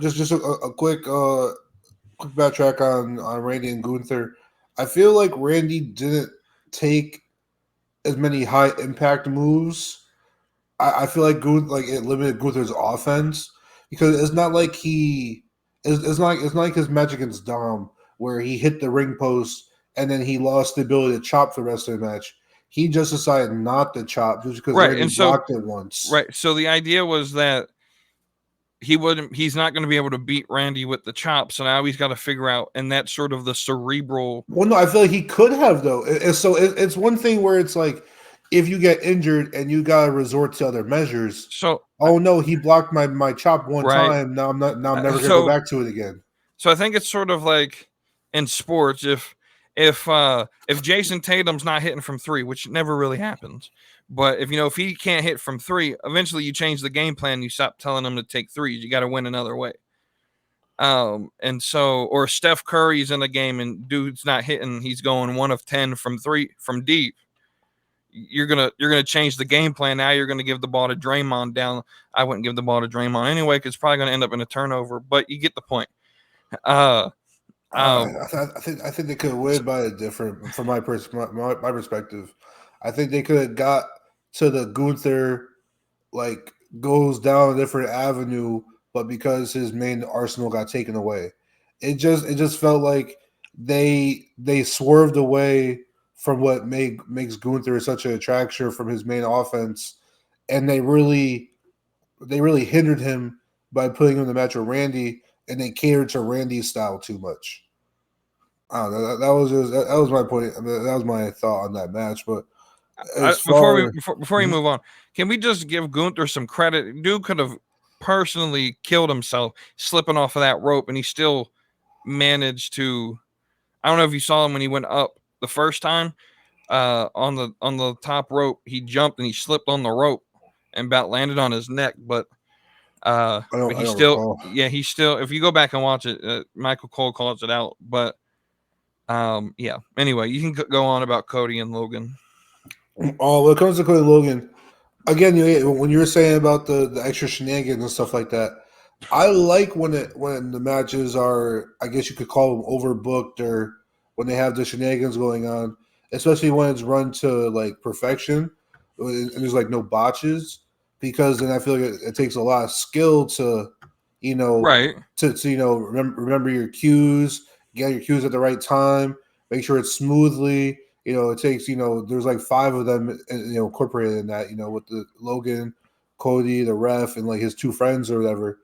Just a quick backtrack on Randy and Gunther. I feel like Randy didn't take as many high impact moves. I feel like it limited Gunther's offense because it's not like it's not like his match against Dom where he hit the ring post and then he lost the ability to chop for the rest of the match. He just decided not to chop just because Randy blocked it once. Right. So the idea was that he's not going to be able to beat Randy with the chop. So now he's got to figure out, and that's sort of the cerebral. Well, no, I feel like he could have though. So it's one thing where it's like, if you get injured and you gotta resort to other measures. So no, he blocked my chop one time. Now I'm never gonna go back to it again. So I think it's sort of like in sports, if Jason Tatum's not hitting from 3, which never really happens, but if he can't hit from 3, eventually you change the game plan. You stop telling him to take threes. You got to win another way. And so, or Steph Curry's in a game and dude's not hitting, he's going 1 of 10 from 3 from deep. You're gonna change the game plan. Now you're gonna give the ball to Draymond down. I wouldn't give the ball to Draymond anyway because it's probably gonna end up in a turnover. But you get the point. I think they could have win by a different. From my perspective, I think they could have got to the Gunther goes down a different avenue, but because his main arsenal got taken away, it just felt like they swerved away from what makes Gunther such an attraction from his main offense, and they really hindered him by putting him in the match with Randy, and they catered to Randy's style too much. I don't know. That was my point. I mean, that was my thought on that match. But before we move on, can we just give Gunther some credit? Dude could have personally killed himself slipping off of that rope, and he still managed to. I don't know if you saw him when he went up the first time on the top rope. He jumped and he slipped on the rope and about landed on his neck, but he's still. If you go back and watch it, Michael Cole calls it out, but yeah. Anyway, you can go on about Cody and Logan. Oh, when it comes to Cody and Logan, again, when you were saying about the extra shenanigans and stuff like that, I like when the matches are, I guess you could call them overbooked, or when they have the shenanigans going on, especially when it's run to perfection and there's no botches, because then I feel like it takes a lot of skill to remember your cues, get your cues at the right time, make sure it's smoothly. It takes there's 5 of them incorporated in that, with the Logan, Cody, the ref, and his 2 friends or whatever.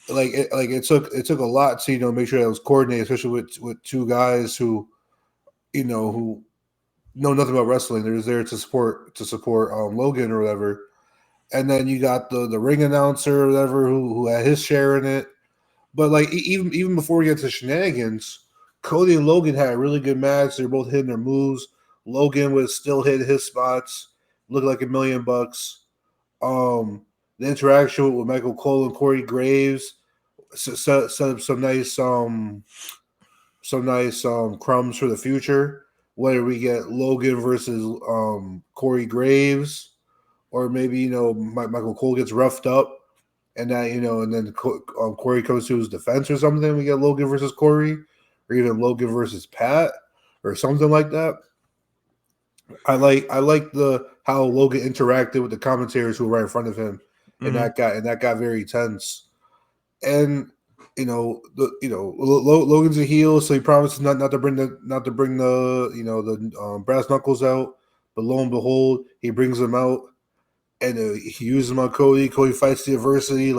It took a lot to make sure that it was coordinated, especially with 2 guys who who know nothing about wrestling. They're just there to support Logan or whatever. And then you got the ring announcer or whatever who had his share in it. But even before we get to shenanigans, Cody and Logan had a really good match. They're both hitting their moves. Logan was still hitting his spots, looked like $1 million. The interaction with Michael Cole and Corey Graves set up some nice crumbs for the future. Whether we get Logan versus Corey Graves, or maybe Michael Cole gets roughed up, and that and then Corey comes to his defense or something. We get Logan versus Corey, or even Logan versus Pat, or something like that. I like how Logan interacted with the commentators who were right in front of him, and that got very tense. And Logan's a heel, so he promises not to bring the brass knuckles out. But lo and behold, he brings them out, and he uses them on Cody. Cody fights the adversity.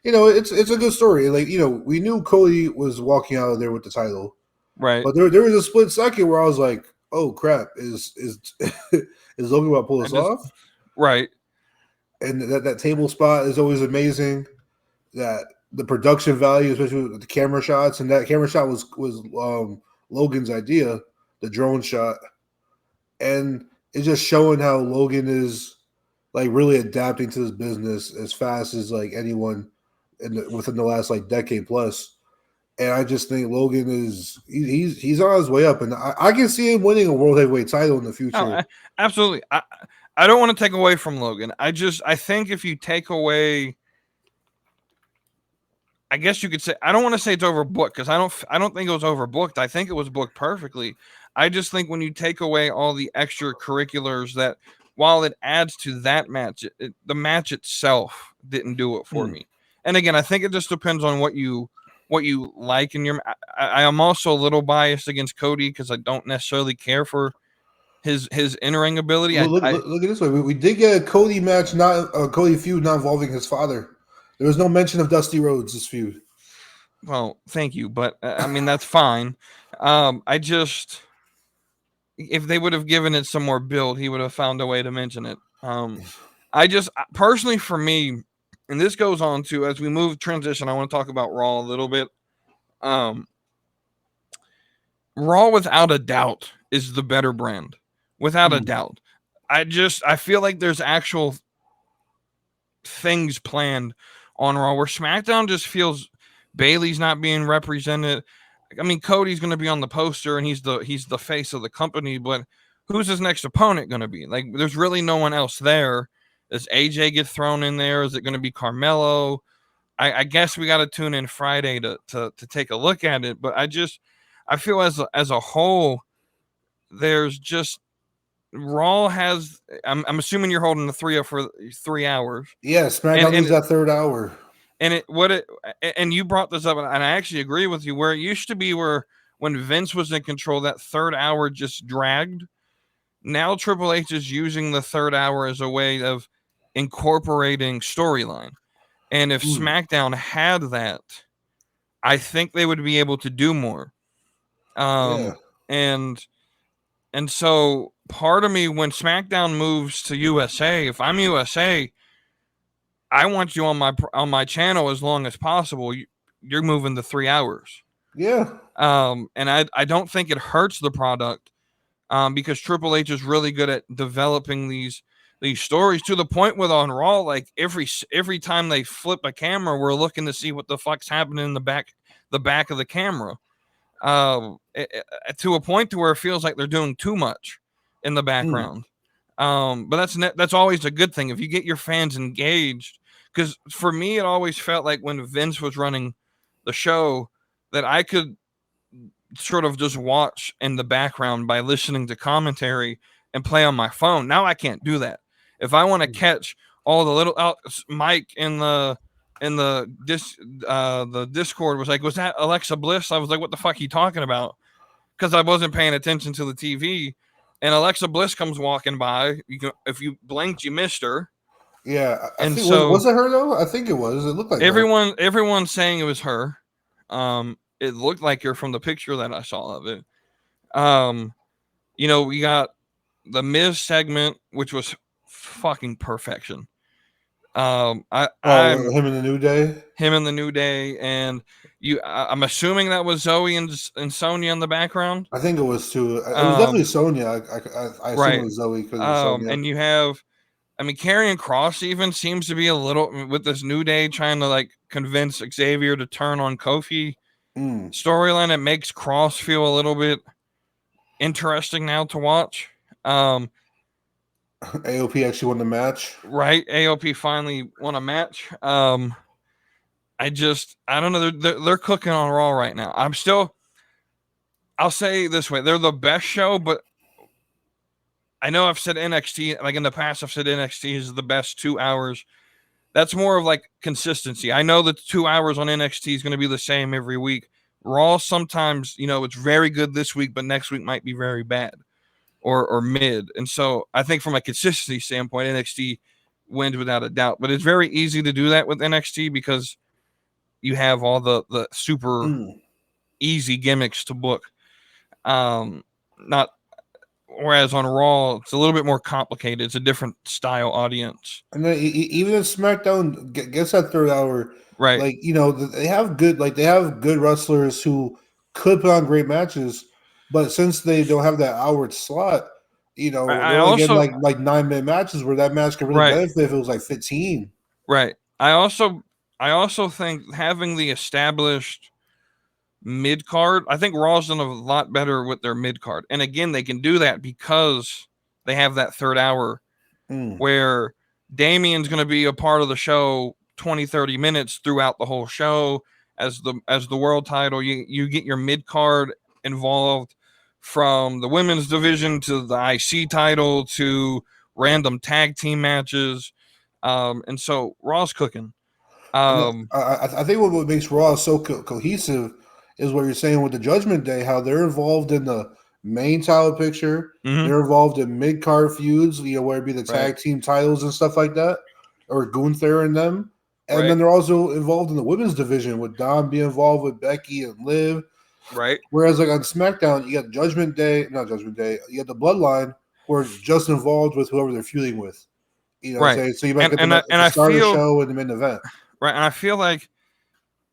It's a good story. We knew Cody was walking out of there with the title, right? But there was a split second where I was like, "Oh crap! Is Logan about to pull this off?" Right. And that table spot is always amazing. That the production value, especially with the camera shots, and that camera shot was Logan's idea, the drone shot, and it's just showing how Logan is like really adapting to this business as fast as like anyone within the last like decade plus. And I just think Logan is he's on his way up, and I can see him winning a world heavyweight title in the future. Oh, absolutely. I don't want to take away from Logan. I think if you take away, I guess you could say, I don't want to say it's overbooked because I don't think it was overbooked. I think it was booked perfectly. I just think when you take away all the extracurriculars that, while it adds to that match, the match itself didn't do it for me. And again, I think it just depends on what you like in your. I am also a little biased against Cody because I don't necessarily care for his in-ring ability. Look at this way. We did get a Cody match, not a Cody feud, not involving his father. There was no mention of Dusty Rhodes this feud. Well, thank you, but I mean that's fine. I just, if they would have given it some more build, he would have found a way to mention it. I just personally, for me, and this goes on to, as we move transition, I want to talk about Raw a little bit. Raw, without a doubt, is the better brand. Without a doubt. I feel like there's actual things planned on Raw where SmackDown just feels Bayley's not being represented. I mean, Cody's going to be on the poster and he's the face of the company, but who's his next opponent going to be? Like, there's really no one else there. Does AJ get thrown in there? Is it going to be Carmelo? I guess we got to tune in Friday to take a look at it, but I feel as a whole, there's just Raw has. I'm assuming you're holding the 3 for 3 hours. Yeah, SmackDown is that third hour. And you brought this up, and I actually agree with you. Where it used to be, where when Vince was in control, that third hour just dragged. Now Triple H is using the third hour as a way of incorporating storyline. And if SmackDown had that, I think they would be able to do more. And so part of me, when SmackDown moves to USA, if I'm USA, I want you on my channel as long as possible. You're moving to 3 hours. Yeah. And I don't think it hurts the product, because Triple H is really good at developing these stories to the point with on Raw, like every time they flip a camera, we're looking to see what the fuck's happening in the back of the camera. To a point to where it feels like they're doing too much in the background. But that's always a good thing if you get your fans engaged. Because for me, it always felt like when Vince was running the show that I could sort of just watch in the background by listening to commentary and play on my phone. Now I can't do that. If I want to catch all the little Mike in the Discord was like, was that Alexa Bliss? I was like, what the fuck are you talking about? Because I wasn't paying attention to the TV. And Alexa Bliss comes walking by. If you blinked, you missed her. Yeah, was it her though? I think it was. It looked like everyone's saying it was her. It looked like her from the picture that I saw of it. We got the Miz segment, which was fucking perfection. Him in the New Day. Him in the New Day, and I'm assuming that was Zoe and Sonya in the background. I think it was too. It was definitely Sonya. I assume it was Zoe because of Sonya. And you have, Karrion Kross even seems to be a little with this New Day trying to like convince Xavier to turn on Kofi storyline. It makes Kross feel a little bit interesting now to watch. AOP actually won the match. Right. AOP finally won a match. I don't know. They're cooking on Raw right now. I'll say this way. They're the best show, but I know I've said NXT, like in the past, I've said NXT is the best 2 hours. That's more of like consistency. I know that 2 hours on NXT is going to be the same every week. Raw sometimes, it's very good this week, but next week might be very bad. Or mid. And so I think from a consistency standpoint, NXT wins without a doubt. But it's very easy to do that with NXT because you have all the super easy gimmicks to book. Not Whereas on Raw, it's a little bit more complicated. It's a different style audience. And then even if SmackDown gets that third hour, Right. like they have good wrestlers who could put on great matches, but since they don't have that hour slot, they're only getting like 9-minute matches where that match could really benefit if it was like 15. Right. I also think having the established mid card, I think Raw's done a lot better with their mid card. And again, they can do that because they have that third hour where Damien's going to be a part of the show 20-30 minutes throughout the whole show as the world title. You get your mid card involved from the women's division to the IC title to random tag team matches. And so Raw's cooking. I think what makes Raw so cohesive is what you're saying with the Judgment Day, how they're involved in the main title picture. Mm-hmm. They're involved in mid-card feuds, where it be the tag team titles and stuff like that, or Gunther and them. And then they're also involved in the women's division with Dom being involved with Becky and Liv. Right. Whereas like on SmackDown, you got you got the Bloodline who are just involved with whoever they're feuding with. So you might get the start of the show and the main event. Right, and I feel like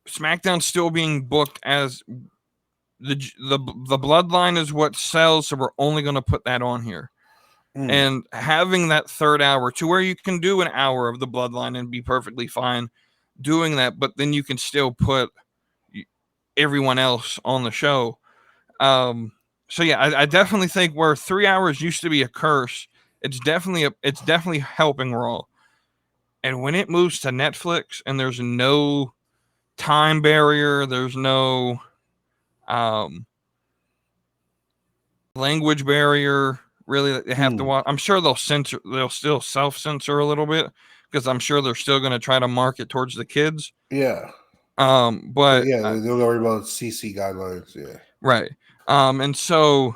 SmackDown's still being booked as the Bloodline is what sells, so we're only going to put that on here. And having that third hour to where you can do an hour of the Bloodline and be perfectly fine doing that, but then you can still put everyone else on the show. So yeah, I definitely think where 3 hours used to be a curse, it's definitely helping Raw. And when it moves to Netflix and there's no time barrier, there's no language barrier really that they have to watch. I'm sure they'll still self-censor a little bit because I'm sure they're still going to try to market towards the kids. Yeah. But yeah, they don't worry about CC guidelines. Yeah. Right. And so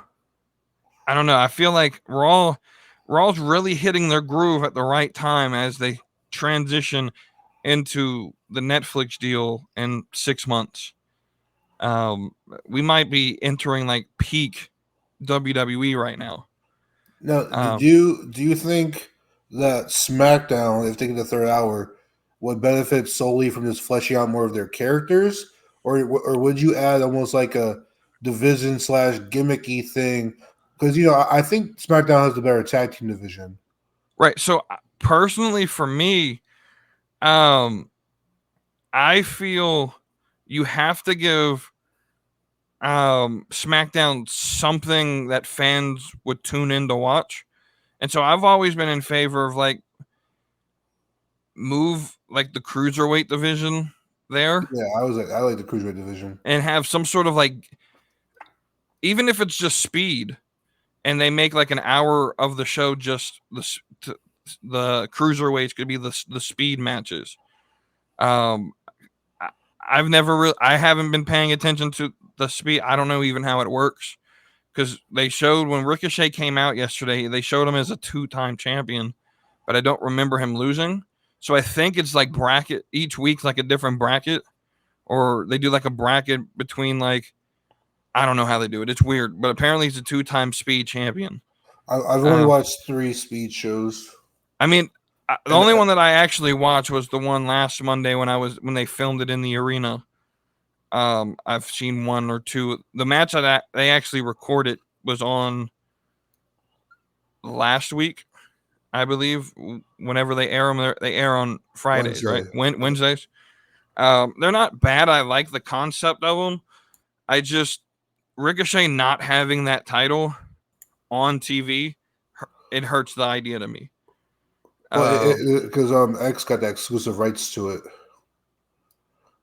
I don't know. I feel like Raw's really hitting their groove at the right time as they transition into the Netflix deal in 6 months. We might be entering like peak WWE right now. Now, do you think that SmackDown, if they get the third hour, would benefit solely from just fleshing out more of their characters, or would you add almost like a division / gimmicky thing? Because I think SmackDown has the better tag team division. Right. So personally, for me, I feel you have to give SmackDown something that fans would tune in to watch. And so I've always been in favor of like move like the cruiserweight division there. Yeah, I like the cruiserweight division. And have some sort of like, even if it's just speed, and they make like an hour of the show just the cruiserweights could be the speed matches. I haven't been paying attention to the speed. I don't know even how it works because they showed when Ricochet came out yesterday, they showed him as a 2-time champion, but I don't remember him losing. So I think it's like bracket each week's like a different bracket, or they do like a bracket between like, I don't know how they do it. It's weird, but apparently he's a 2-time speed champion. I've only watched 3 speed shows. I mean, the only one that I actually watched was the one last Monday when they filmed it in the arena. I've seen 1 or 2. The match that they actually recorded was on last week, I believe. Whenever they air them, they air on Fridays, right? Wednesdays. They're not bad. I like the concept of them. I just Ricochet not having that title on TV, it hurts the idea to me. Because X got the exclusive rights to it,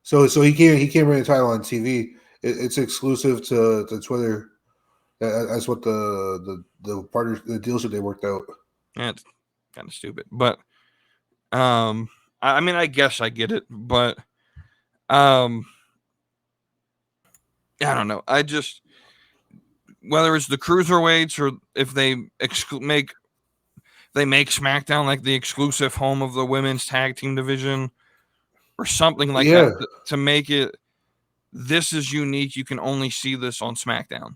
so he can't bring the title on TV. It's exclusive to Twitter. That's what the partners, the deals that they worked out. Yeah, it's kind of stupid, but I mean, I guess I get it, but I don't know. I just, whether it's the cruiserweights or if they make SmackDown like the exclusive home of the women's tag team division or something like that to make it, this is unique. You can only see this on SmackDown.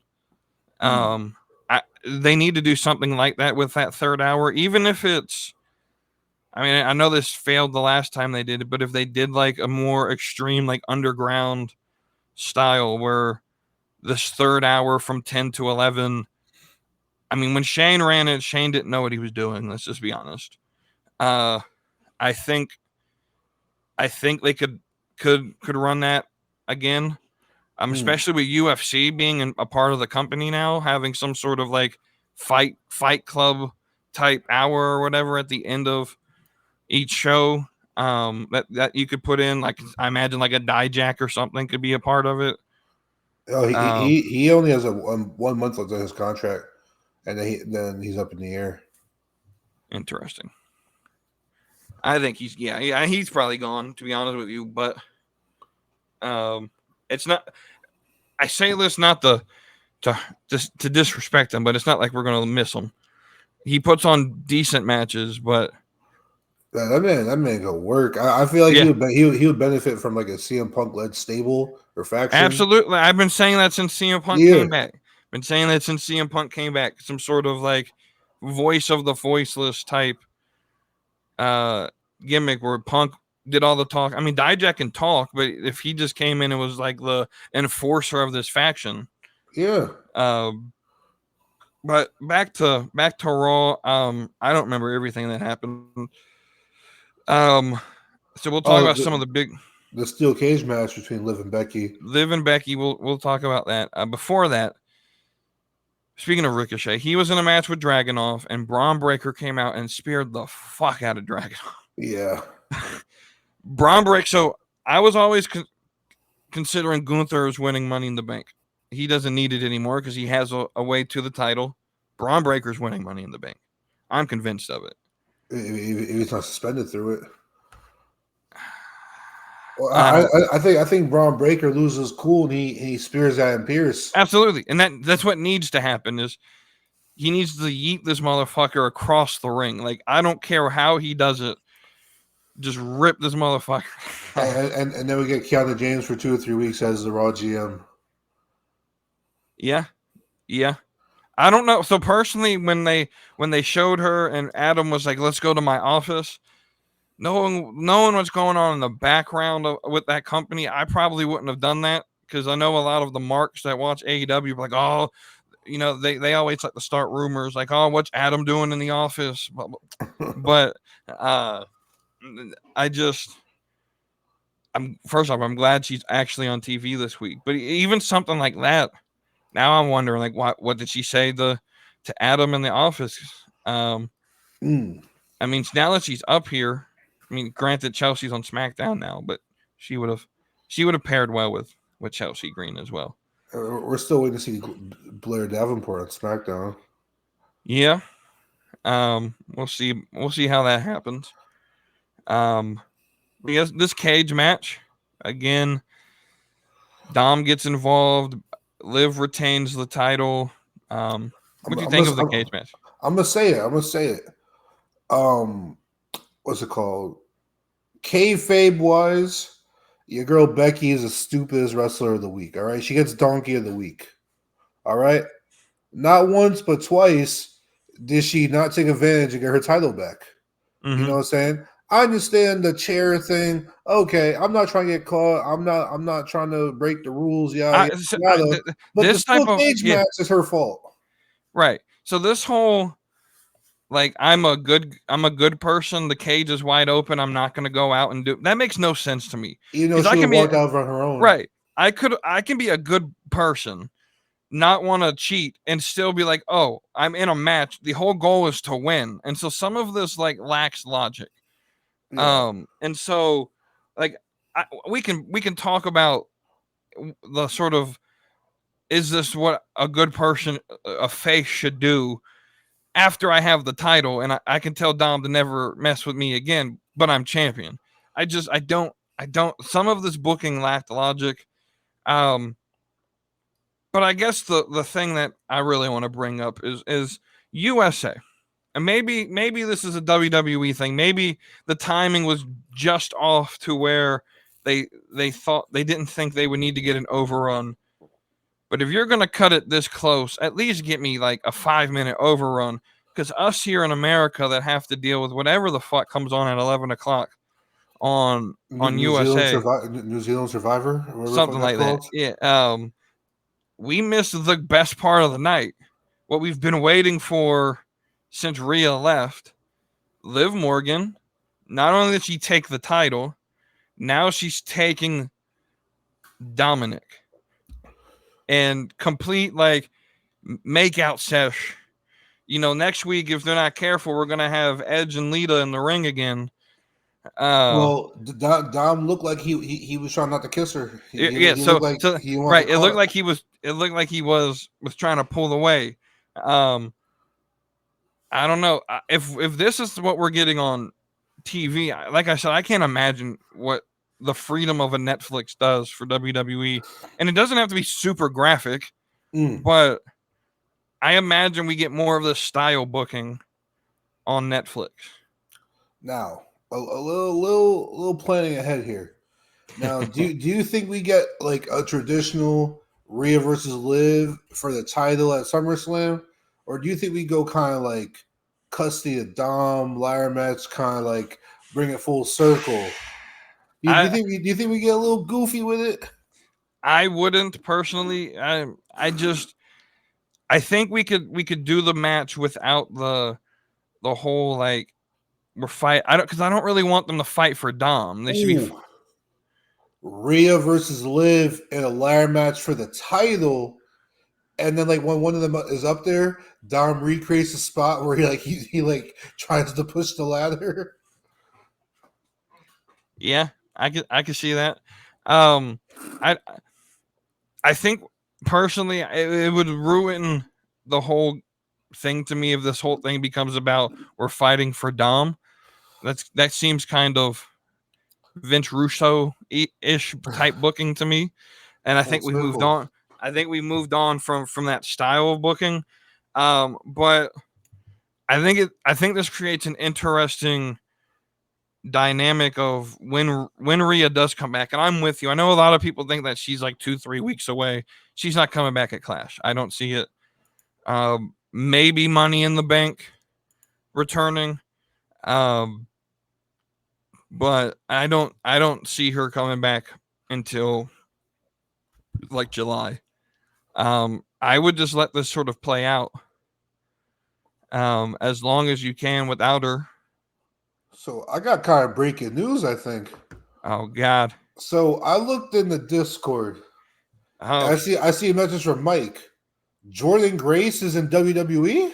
they need to do something like that with that third hour, even if it's. I mean, I know this failed the last time they did it, but if they did like a more extreme, like underground style where this third hour from 10 to 11, I mean, when Shane ran it, Shane didn't know what he was doing. Let's just be honest. I think they could run that again. Especially with UFC being a part of the company now, having some sort of like fight club type hour or whatever at the end of each show, that you could put in, like, I imagine like a Dijak or something could be a part of it. Oh, he only has a 1 month left on his contract, and then he's up in the air. Interesting. I think he's probably gone, to be honest with you, but it's not. I say this not to disrespect him, but it's not like we're gonna miss him. He puts on decent matches, but that man go work. I feel like he would benefit from like a CM Punk led stable or faction. Absolutely, I've been saying that since CM Punk came back. Been saying that since CM Punk came back. Some sort of like voice of the voiceless type gimmick where Punk did all the talk. I mean, Dijak can talk, but if he just came in and was like the enforcer of this faction, But back to Raw. I don't remember everything that happened. So we'll talk about some of the steel cage match between Liv and Becky. We'll talk about that. Before that, speaking of Ricochet, he was in a match with Dragunov, and Brawn Breaker came out and speared the fuck out of Dragunov. Yeah. Brawn Breaker. So I was always considering Gunther as winning Money in the Bank. He doesn't need it anymore because he has a way to the title. Braun Breaker's winning Money in the Bank. I'm convinced of it. If he's not suspended through it. Well, I think Braun Breaker loses cool and he spears Adam Pearce. Absolutely, and that's what needs to happen. Is he needs to yeet this motherfucker across the ring? Like, I don't care how he does it. Just rip this motherfucker. and then we get Kiana James for 2 or 3 weeks as the Raw GM. Yeah. I don't know. So personally, when they showed her and Adam was like, "Let's go to my office," knowing what's going on in the background with that company, I probably wouldn't have done that because I know a lot of the marks that watch AEW are like, "Oh, you know, they always like to start rumors like, oh, what's Adam doing in the office?" But first off, I'm glad she's actually on TV this week. But even something like that. Now I'm wondering, like, what did she say to Adam in the office? I mean, now that she's up here, I mean, granted, Chelsea's on SmackDown now, but she would have paired well with Chelsea Green as well. We're still waiting to see Blair Davenport on SmackDown. Yeah, we'll see how that happens. Because this cage match again, Dom gets involved. Liv retains the title. What do you think of the cage match? I'm gonna say it. What's it called? Kayfabe wise, your girl Becky is the stupidest wrestler of the week. All right, she gets Donkey of the Week. All right, not once but twice did she not take advantage and get her title back. Mm-hmm. You know what I'm saying? I understand the chair thing. Okay, I'm not trying to get caught. I'm not trying to break the rules. But this type of cage match is her fault. Right. So this whole like I'm a good person. The cage is wide open. I'm not going to go out and do that. Makes no sense to me. You know, she walked out on her own. Right. I can be a good person, not want to cheat, and still be like, oh, I'm in a match. The whole goal is to win, and so some of this like lacks logic. Yeah. And so like we can talk about the sort of, is this what a good person, a face should do after I have the title and I can tell Dom to never mess with me again, but I'm champion. I don't some of this booking lacked logic. But I guess the thing that I really want to bring up is USA. And maybe this is a WWE thing. Maybe the timing was just off to where they thought they didn't think they would need to get an overrun But if you're going to cut it this close, at least get me like a 5-minute overrun. Because us here in America that have to deal with whatever the fuck comes on at 11 o'clock on USA. New Zealand Survivor? Something like that. Yeah. We missed the best part of the night. What we've been waiting for since Rhea left. Liv Morgan, not only did she take the title, now she's taking Dominic. And complete, like, make-out sesh. You know, next week, if they're not careful, we're going to have Edge and Lita in the ring again. Well, Dom looked like he was trying not to kiss her. It looked like he was trying to pull away. I don't know if this is what we're getting on TV. Like I said, I can't imagine what the freedom of a Netflix does for WWE, and it doesn't have to be super graphic, but I imagine we get more of the style booking on Netflix. Now, a little planning ahead here. Now, do you think we get like a traditional Rhea versus Liv for the title at SummerSlam, or do you think we go kind of like custody of Dom Lyra match, kind of like bring it full circle? Do you think we get a little goofy with it? I wouldn't personally. I think we could do the match without the whole like we're fight. I don't really want them to fight for Dom. They should be Rhea versus Liv in a ladder match for the title, and then like when one of them is up there, Dom recreates a spot where he tries to push the ladder. Yeah, I could see that. I think personally it would ruin the whole thing to me if this whole thing becomes about we're fighting for Dom. That seems kind of Vince Russo-ish type booking to me, and I think we moved on. I think we moved on from that style of booking, but I think this creates an interesting dynamic of when Rhea does come back, and I'm with you. I know a lot of people think that she's like 2-3 weeks away. She's not coming back at Clash. I don't see it. Maybe Money in the Bank returning. But I don't see her coming back until like July. I would just let this sort of play out as long as you can without her. So I got kind of breaking news, I think. Oh God. So I looked in the Discord. Oh. I see a message from Mike. Jordan Grace is in WWE?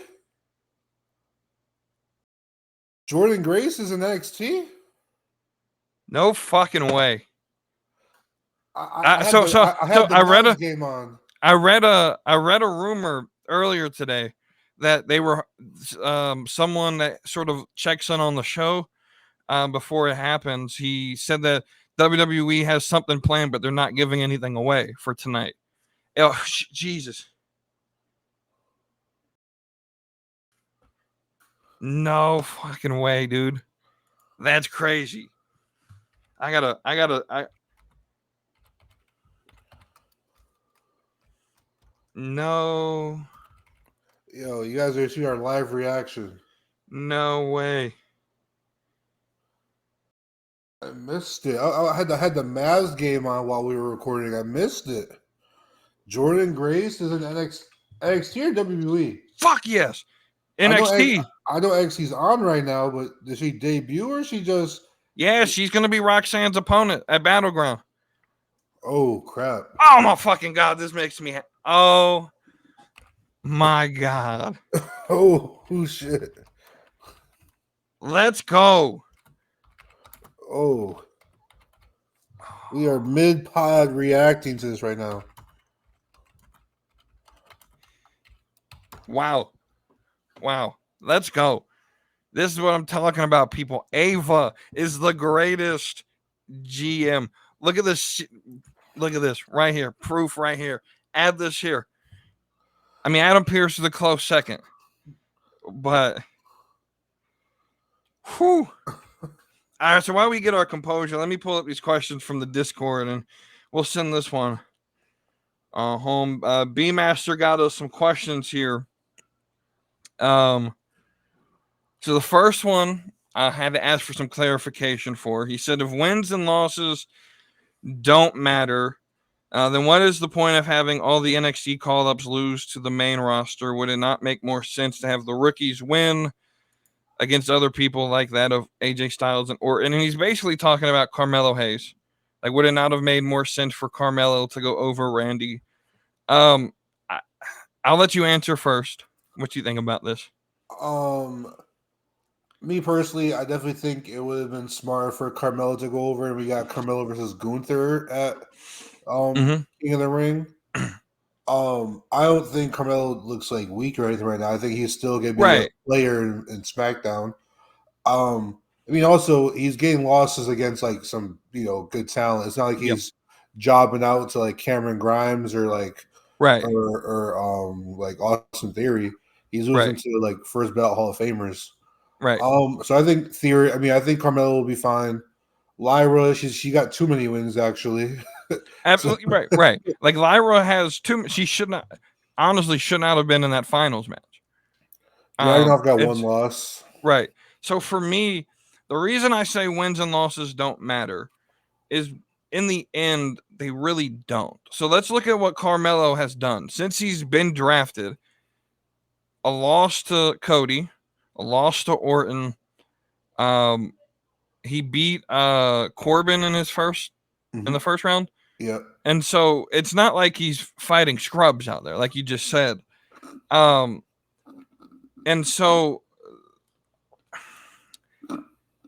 Jordan Grace is in NXT? No fucking way. I read a rumor earlier today that they were someone that sort of checks in on the show before it happens. He said that WWE has something planned, but they're not giving anything away for tonight. Oh, Jesus. No fucking way, dude. That's crazy. No. Yo, you guys are seeing our live reaction. No way. I missed it. I had the Mavs game on while we were recording. I missed it. Jordan Grace is in NXT or WWE? Fuck yes. NXT. I know NXT's on right now, but did she debut or she just... Yeah, she's going to be Roxanne's opponent at Battleground. Oh, crap. Oh, my fucking God. This makes me... Oh, my God. Oh, shit. Let's go. Oh. We are mid-pod reacting to this right now. Wow. Let's go. This is what I'm talking about, people. Ava is the greatest GM. Look at this. Look at this right here. Proof right here. Add this here. I mean, Adam Pearce is a close second. But, whew. All right, so while we get our composure, let me pull up these questions from the Discord, and we'll send this one B Master got us some questions here. So the first one I had to ask for some clarification for. He said, if wins and losses don't matter, then what is the point of having all the NXT call-ups lose to the main roster? Would it not make more sense to have the rookies win against other people like that of AJ Styles and Orton? And he's basically talking about Carmelo Hayes. Like, would it not have made more sense for Carmelo to go over Randy? I'll let you answer first. What do you think about this? Me personally, I definitely think it would have been smarter for Carmelo to go over, and we got Carmelo versus Gunther at King of the Ring. I don't think Carmelo looks like weak or anything right now. I think he's still gonna be a player in SmackDown. I mean, also he's getting losses against like some good talent. It's not like he's jobbing out to like Cameron Grimes or like or like Austin Theory. He's losing to like first ballot Hall of Famers. Right. So I think I think Carmelo will be fine. Lyra, she got too many wins actually. Absolutely right. Like Lyra has too. She should not have been in that finals match. I've got one loss. Right. So for me, the reason I say wins and losses don't matter is in the end they really don't. So let's look at what Carmelo has done since he's been drafted. A loss to Cody, a loss to Orton. He beat Corbin in his in the first round. Yeah. And so it's not like he's fighting scrubs out there, like you just said. And so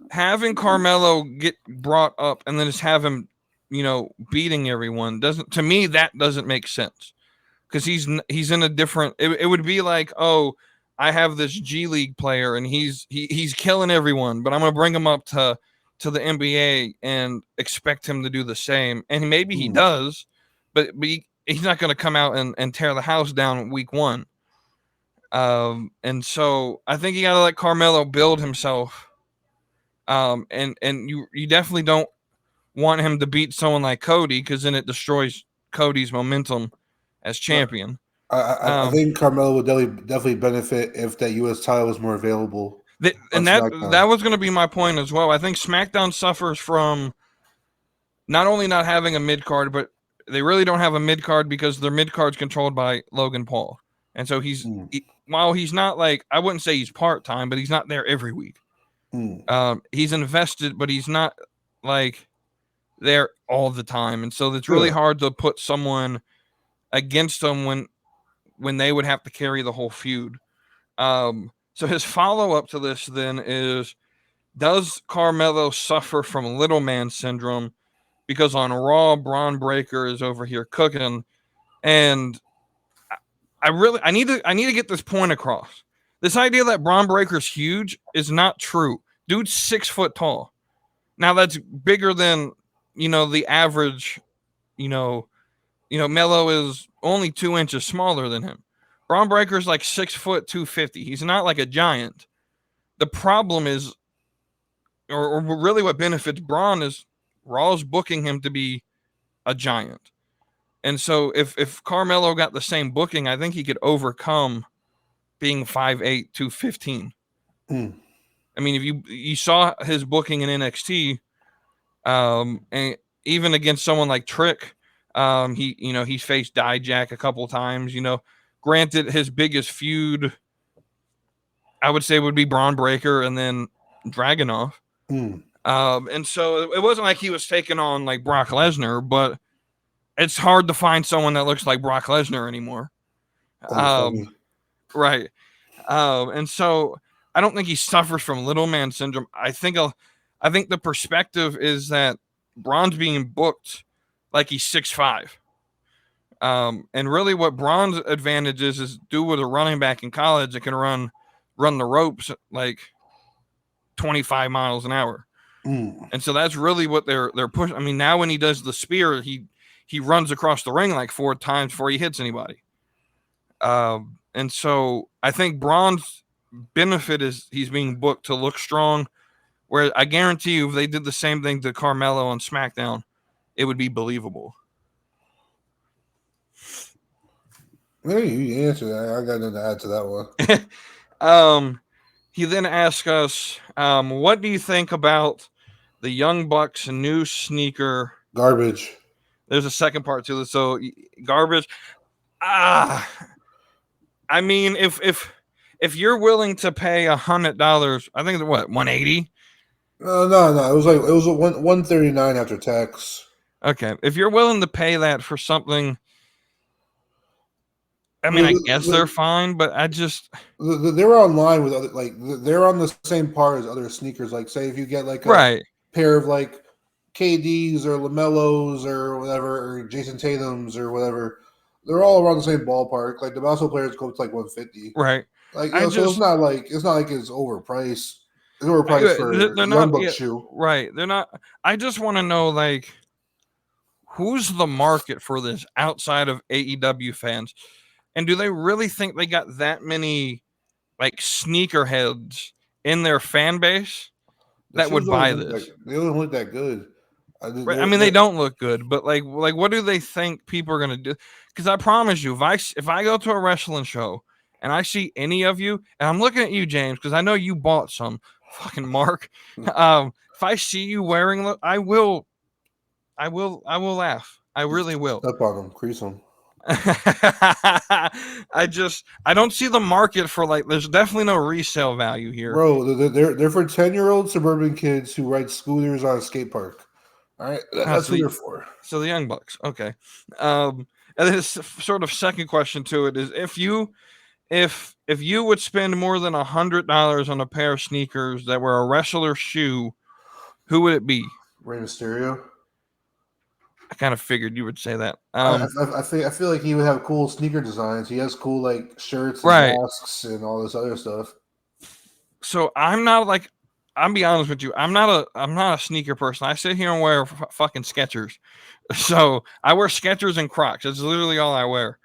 having Carmelo get brought up and then just have him, beating everyone that doesn't make sense. Because he's in a different. It would be like, oh, I have this G League player and he's killing everyone, but I'm gonna bring him up to the NBA and expect him to do the same. And maybe he does, but he's not gonna come out and tear the house down week one. And so I think you gotta let Carmelo build himself. And you definitely don't want him to beat someone like Cody, because then it destroys Cody's momentum as champion. I think Carmelo would definitely benefit if that U.S. title was more available. And that was going to be my point as well. I think SmackDown suffers from not only not having a mid-card, but they really don't have a mid-card because their mid-card's controlled by Logan Paul. And so while he's not like, I wouldn't say he's part-time, but he's not there every week. He's invested, but he's not like there all the time. And so it's really hard to put someone against them when they would have to carry the whole feud. So his follow-up to this then is, does Carmelo suffer from little man syndrome? Because on Raw, Brawn Breaker is over here cooking, and I need to get this point across. This idea that Brawn Breaker's huge is not true. Dude's 6 foot tall. Now that's bigger than the average. Melo is only 2 inches smaller than him. Braun Breaker's like 6 foot 250. He's not like a giant. The problem is, or really what benefits Braun is Raw's booking him to be a giant. And so if Carmelo got the same booking, I think he could overcome being 5'8", 215. I mean, if you saw his booking in NXT, and even against someone like Trick, he's faced Dijak a couple times. Granted, his biggest feud, I would say, would be Braun Breaker and then Dragunov. And so it wasn't like he was taking on like Brock Lesnar, but it's hard to find someone that looks like Brock Lesnar anymore. Right. And so I don't think he suffers from little man syndrome. I think the perspective is that Braun's being booked like he's 6'5". And really what Braun's advantage is do with a running back in college that can run the ropes like 25 miles an hour. And so that's really what they're pushing. I mean, now when he does the spear, he runs across the ring like 4 times before he hits anybody. And so I think Braun's benefit is he's being booked to look strong, where I guarantee you if they did the same thing to Carmelo on SmackDown, it would be believable. Maybe you answer that. I got nothing to add to that one. He then asked us, what do you think about the Young Bucks' new sneaker? Garbage. There's a second part to this. So garbage. I mean, if you're willing to pay $100, I think it's what, 180. No. It was a 139 after tax. Okay, if you're willing to pay that for something, I mean, I guess they're fine, but I just they're online with other, like they're on the same par as other sneakers. Like, say if you get like a right. pair of like KDs or Lamellos or whatever, or Jason Tatum's or whatever, they're all around the same ballpark. Like the basketball players go to like 150. Right. Like, you know, so it's not like it's overpriced. It's overpriced for they're Young not, Bucks shoe. Right. They're not. I just want to know, like, who's the market for this outside of AEW fans? And do they really think they got that many like sneakerheads in their fan base that would buy this? They don't look that good. Right. I mean, they don't look good, but like what do they think people are gonna do? Because I promise you, if I go to a wrestling show and I see any of you, and I'm looking at you, James, because I know you bought some, fucking Mark. If I see you wearing, I will laugh. I really will. Step on them, crease them. I don't see the market for, like, there's definitely no resale value here, bro. They're for 10-year-old suburban kids who ride scooters on a skate park. All right, that's what they're for. So the Young Bucks, okay. And then this sort of second question to it is, if you would spend more than $100 on a pair of sneakers that were a wrestler shoe, who would it be? Rey Mysterio. I kind of figured you would say that. I feel like he would have cool sneaker designs. He has cool like shirts and masks and all this other stuff. So I'm be honest with you. I'm not a sneaker person. I sit here and wear fucking Skechers. So I wear Skechers and Crocs. That's literally all I wear.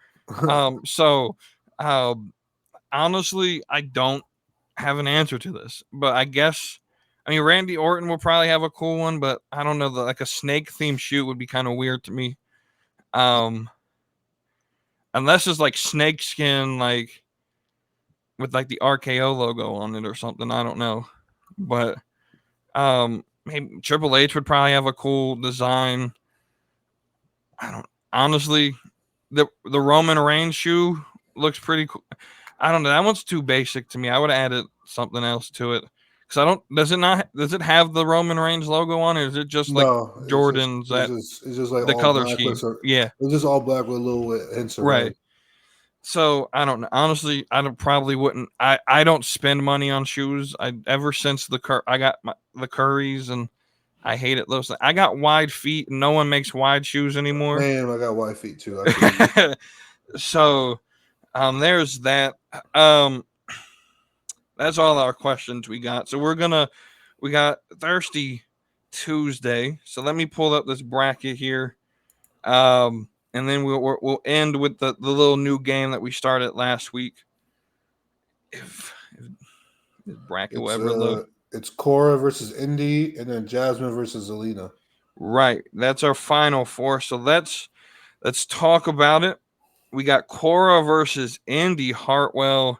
Honestly, I don't have an answer to this, but I guess, I mean, Randy Orton will probably have a cool one, but I don't know, like a snake themed shoe would be kind of weird to me. Unless it's like snake skin, like with like the RKO logo on it or something. I don't know, but maybe Triple H would probably have a cool design. Honestly, the Roman Reigns shoe looks pretty cool. I don't know. That one's too basic to me. I would have added something else to it. Because does it have the Roman Reigns logo on it? Or is it just like Jordan's it's just like the all color black scheme? Yeah. It's just all black with a little hints of red. So I don't know. Honestly, probably wouldn't. I don't spend money on shoes. Ever since I got the Currys, and I hate it. I got wide feet, and no one makes wide shoes anymore. Man, I got wide feet too. So there's that. That's all our questions we got. So we got Thirsty Tuesday. So let me pull up this bracket here. And then we'll end with the little new game that we started last week. If this bracket will ever load. It's Cora versus Indy, and then Jasmine versus Zelina. Right. That's our final four. So let's talk about it. We got Cora versus Indy Hartwell.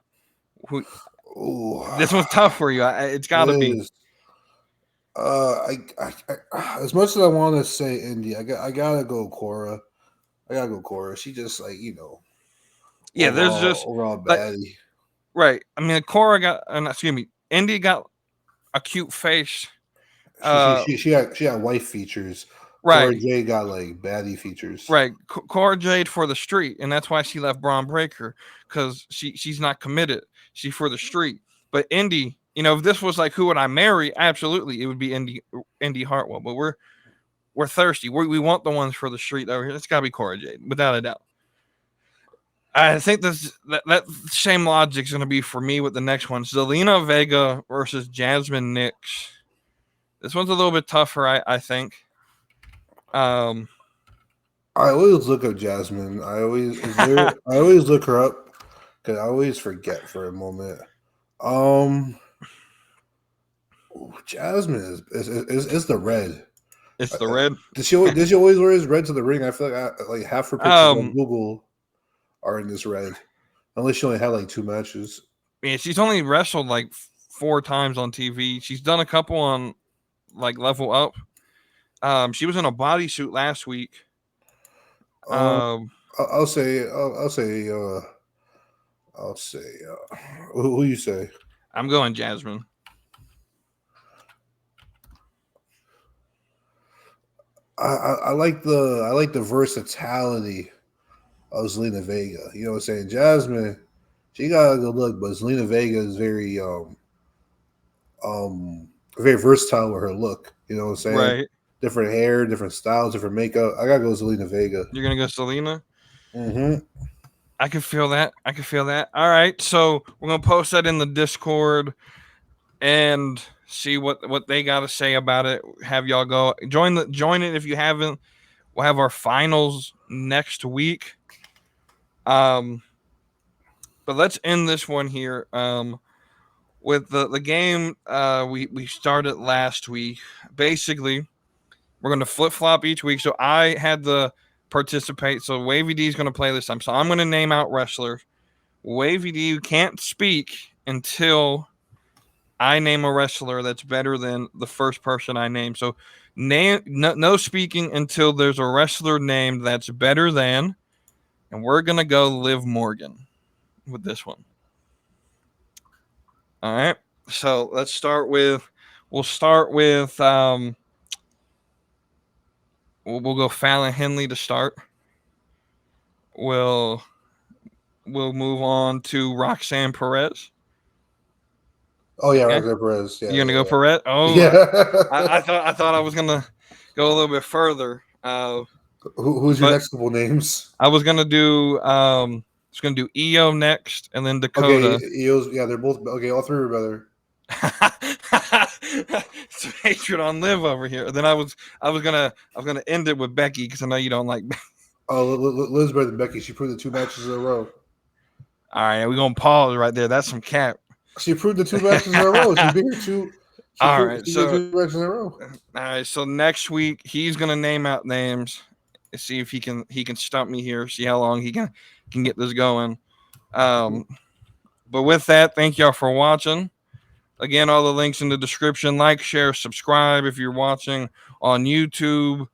This one's tough for you. It's got to be. As much as I want to say Indy, I gotta go Cora. She just like, you know. Yeah, overall, there's just overall baddie. Right. I mean, Cora got. Indy got a cute face. She had wife features. Right. Cora Jade got like baddie features. Right. Cora Jade for the street, and that's why she left Braun Breaker, because she's not committed. She's for the street. But Indy, if this was like who would I marry, absolutely it would be Indy Hartwell. But we're thirsty. We want the ones for the street over here. It's got to be Cora Jade, without a doubt. I think that same logic is going to be for me with the next one. Zelina Vega versus Jasmine Nix. This one's a little bit tougher, I think. I always look up Jasmine. I always look her up because I always forget for a moment. Jasmine is the red. It's the red. Did she always wear his red to the ring? I feel like half her pictures on Google are in this red. Unless she only had like 2 matches. Yeah, she's only wrestled like 4 times on TV. She's done a couple on like Level Up. She was in a bodysuit last week. I'll say. Who you say? I'm going Jasmine. I like the versatility of Zelina Vega. You know what I'm saying? Jasmine, she got a good look, but Zelina Vega is very versatile with her look. You know what I'm saying? Right. Different hair, different styles, different makeup. I gotta go Zelina Vega. You're gonna go Zelina? Mm-hmm. I can feel that. All right, so we're gonna post that in the Discord and see what they got to say about it. Have y'all go join it if you haven't. We'll have our finals next week. But let's end this one here. With the game we started last week. Basically, we're gonna flip flop each week. So I had to participate. So Wavy D is gonna play this time. So I'm gonna name out wrestlers. Wavy D can't speak until I name a wrestler that's better than the first person I name. So no speaking until there's a wrestler named that's better than, and we're gonna go Liv Morgan with this one. All right. So we'll start with we'll go Fallon Henley to start. We'll move on to Roxanne Perez. Oh yeah, Roxanne Perez. Yeah, you're gonna go Perez? Oh yeah. I thought I was gonna go a little bit further. Who's your next couple names? I was gonna do EO next, and then Dakota. Okay, EO's, yeah, they're both okay. All 3 are better. It's hatred on Liv over here. Then I was gonna end it with Becky because I know you don't like Becky. Oh, Liv's better than Becky. She proved the 2 matches in a row. All right, we're gonna pause right there. That's some cap. She proved the 2 matches in a row. She beat her 2. All right, so 2 matches in a row. All right, so next week he's gonna name out names. See if he can stump me here. See how long he can get this going. But with that, thank y'all for watching. Again, all the links in the description. Like, share, subscribe if you're watching on YouTube.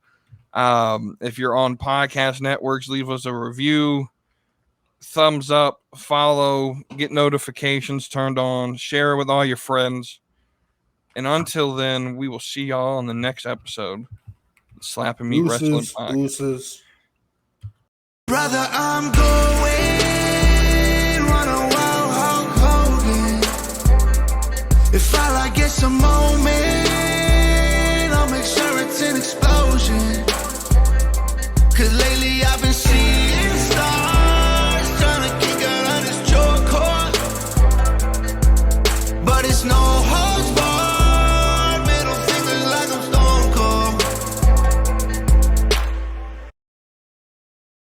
If you're on podcast networks, leave us a review. Thumbs up, follow, get notifications turned on, share it with all your friends. And until then, we will see y'all on the next episode. Slap and Meat Wrestling Podcast. Brother, I'm going run a wild Hulk Hogan. If I like get a moment, I'll make sure it's an explosion. 'Cause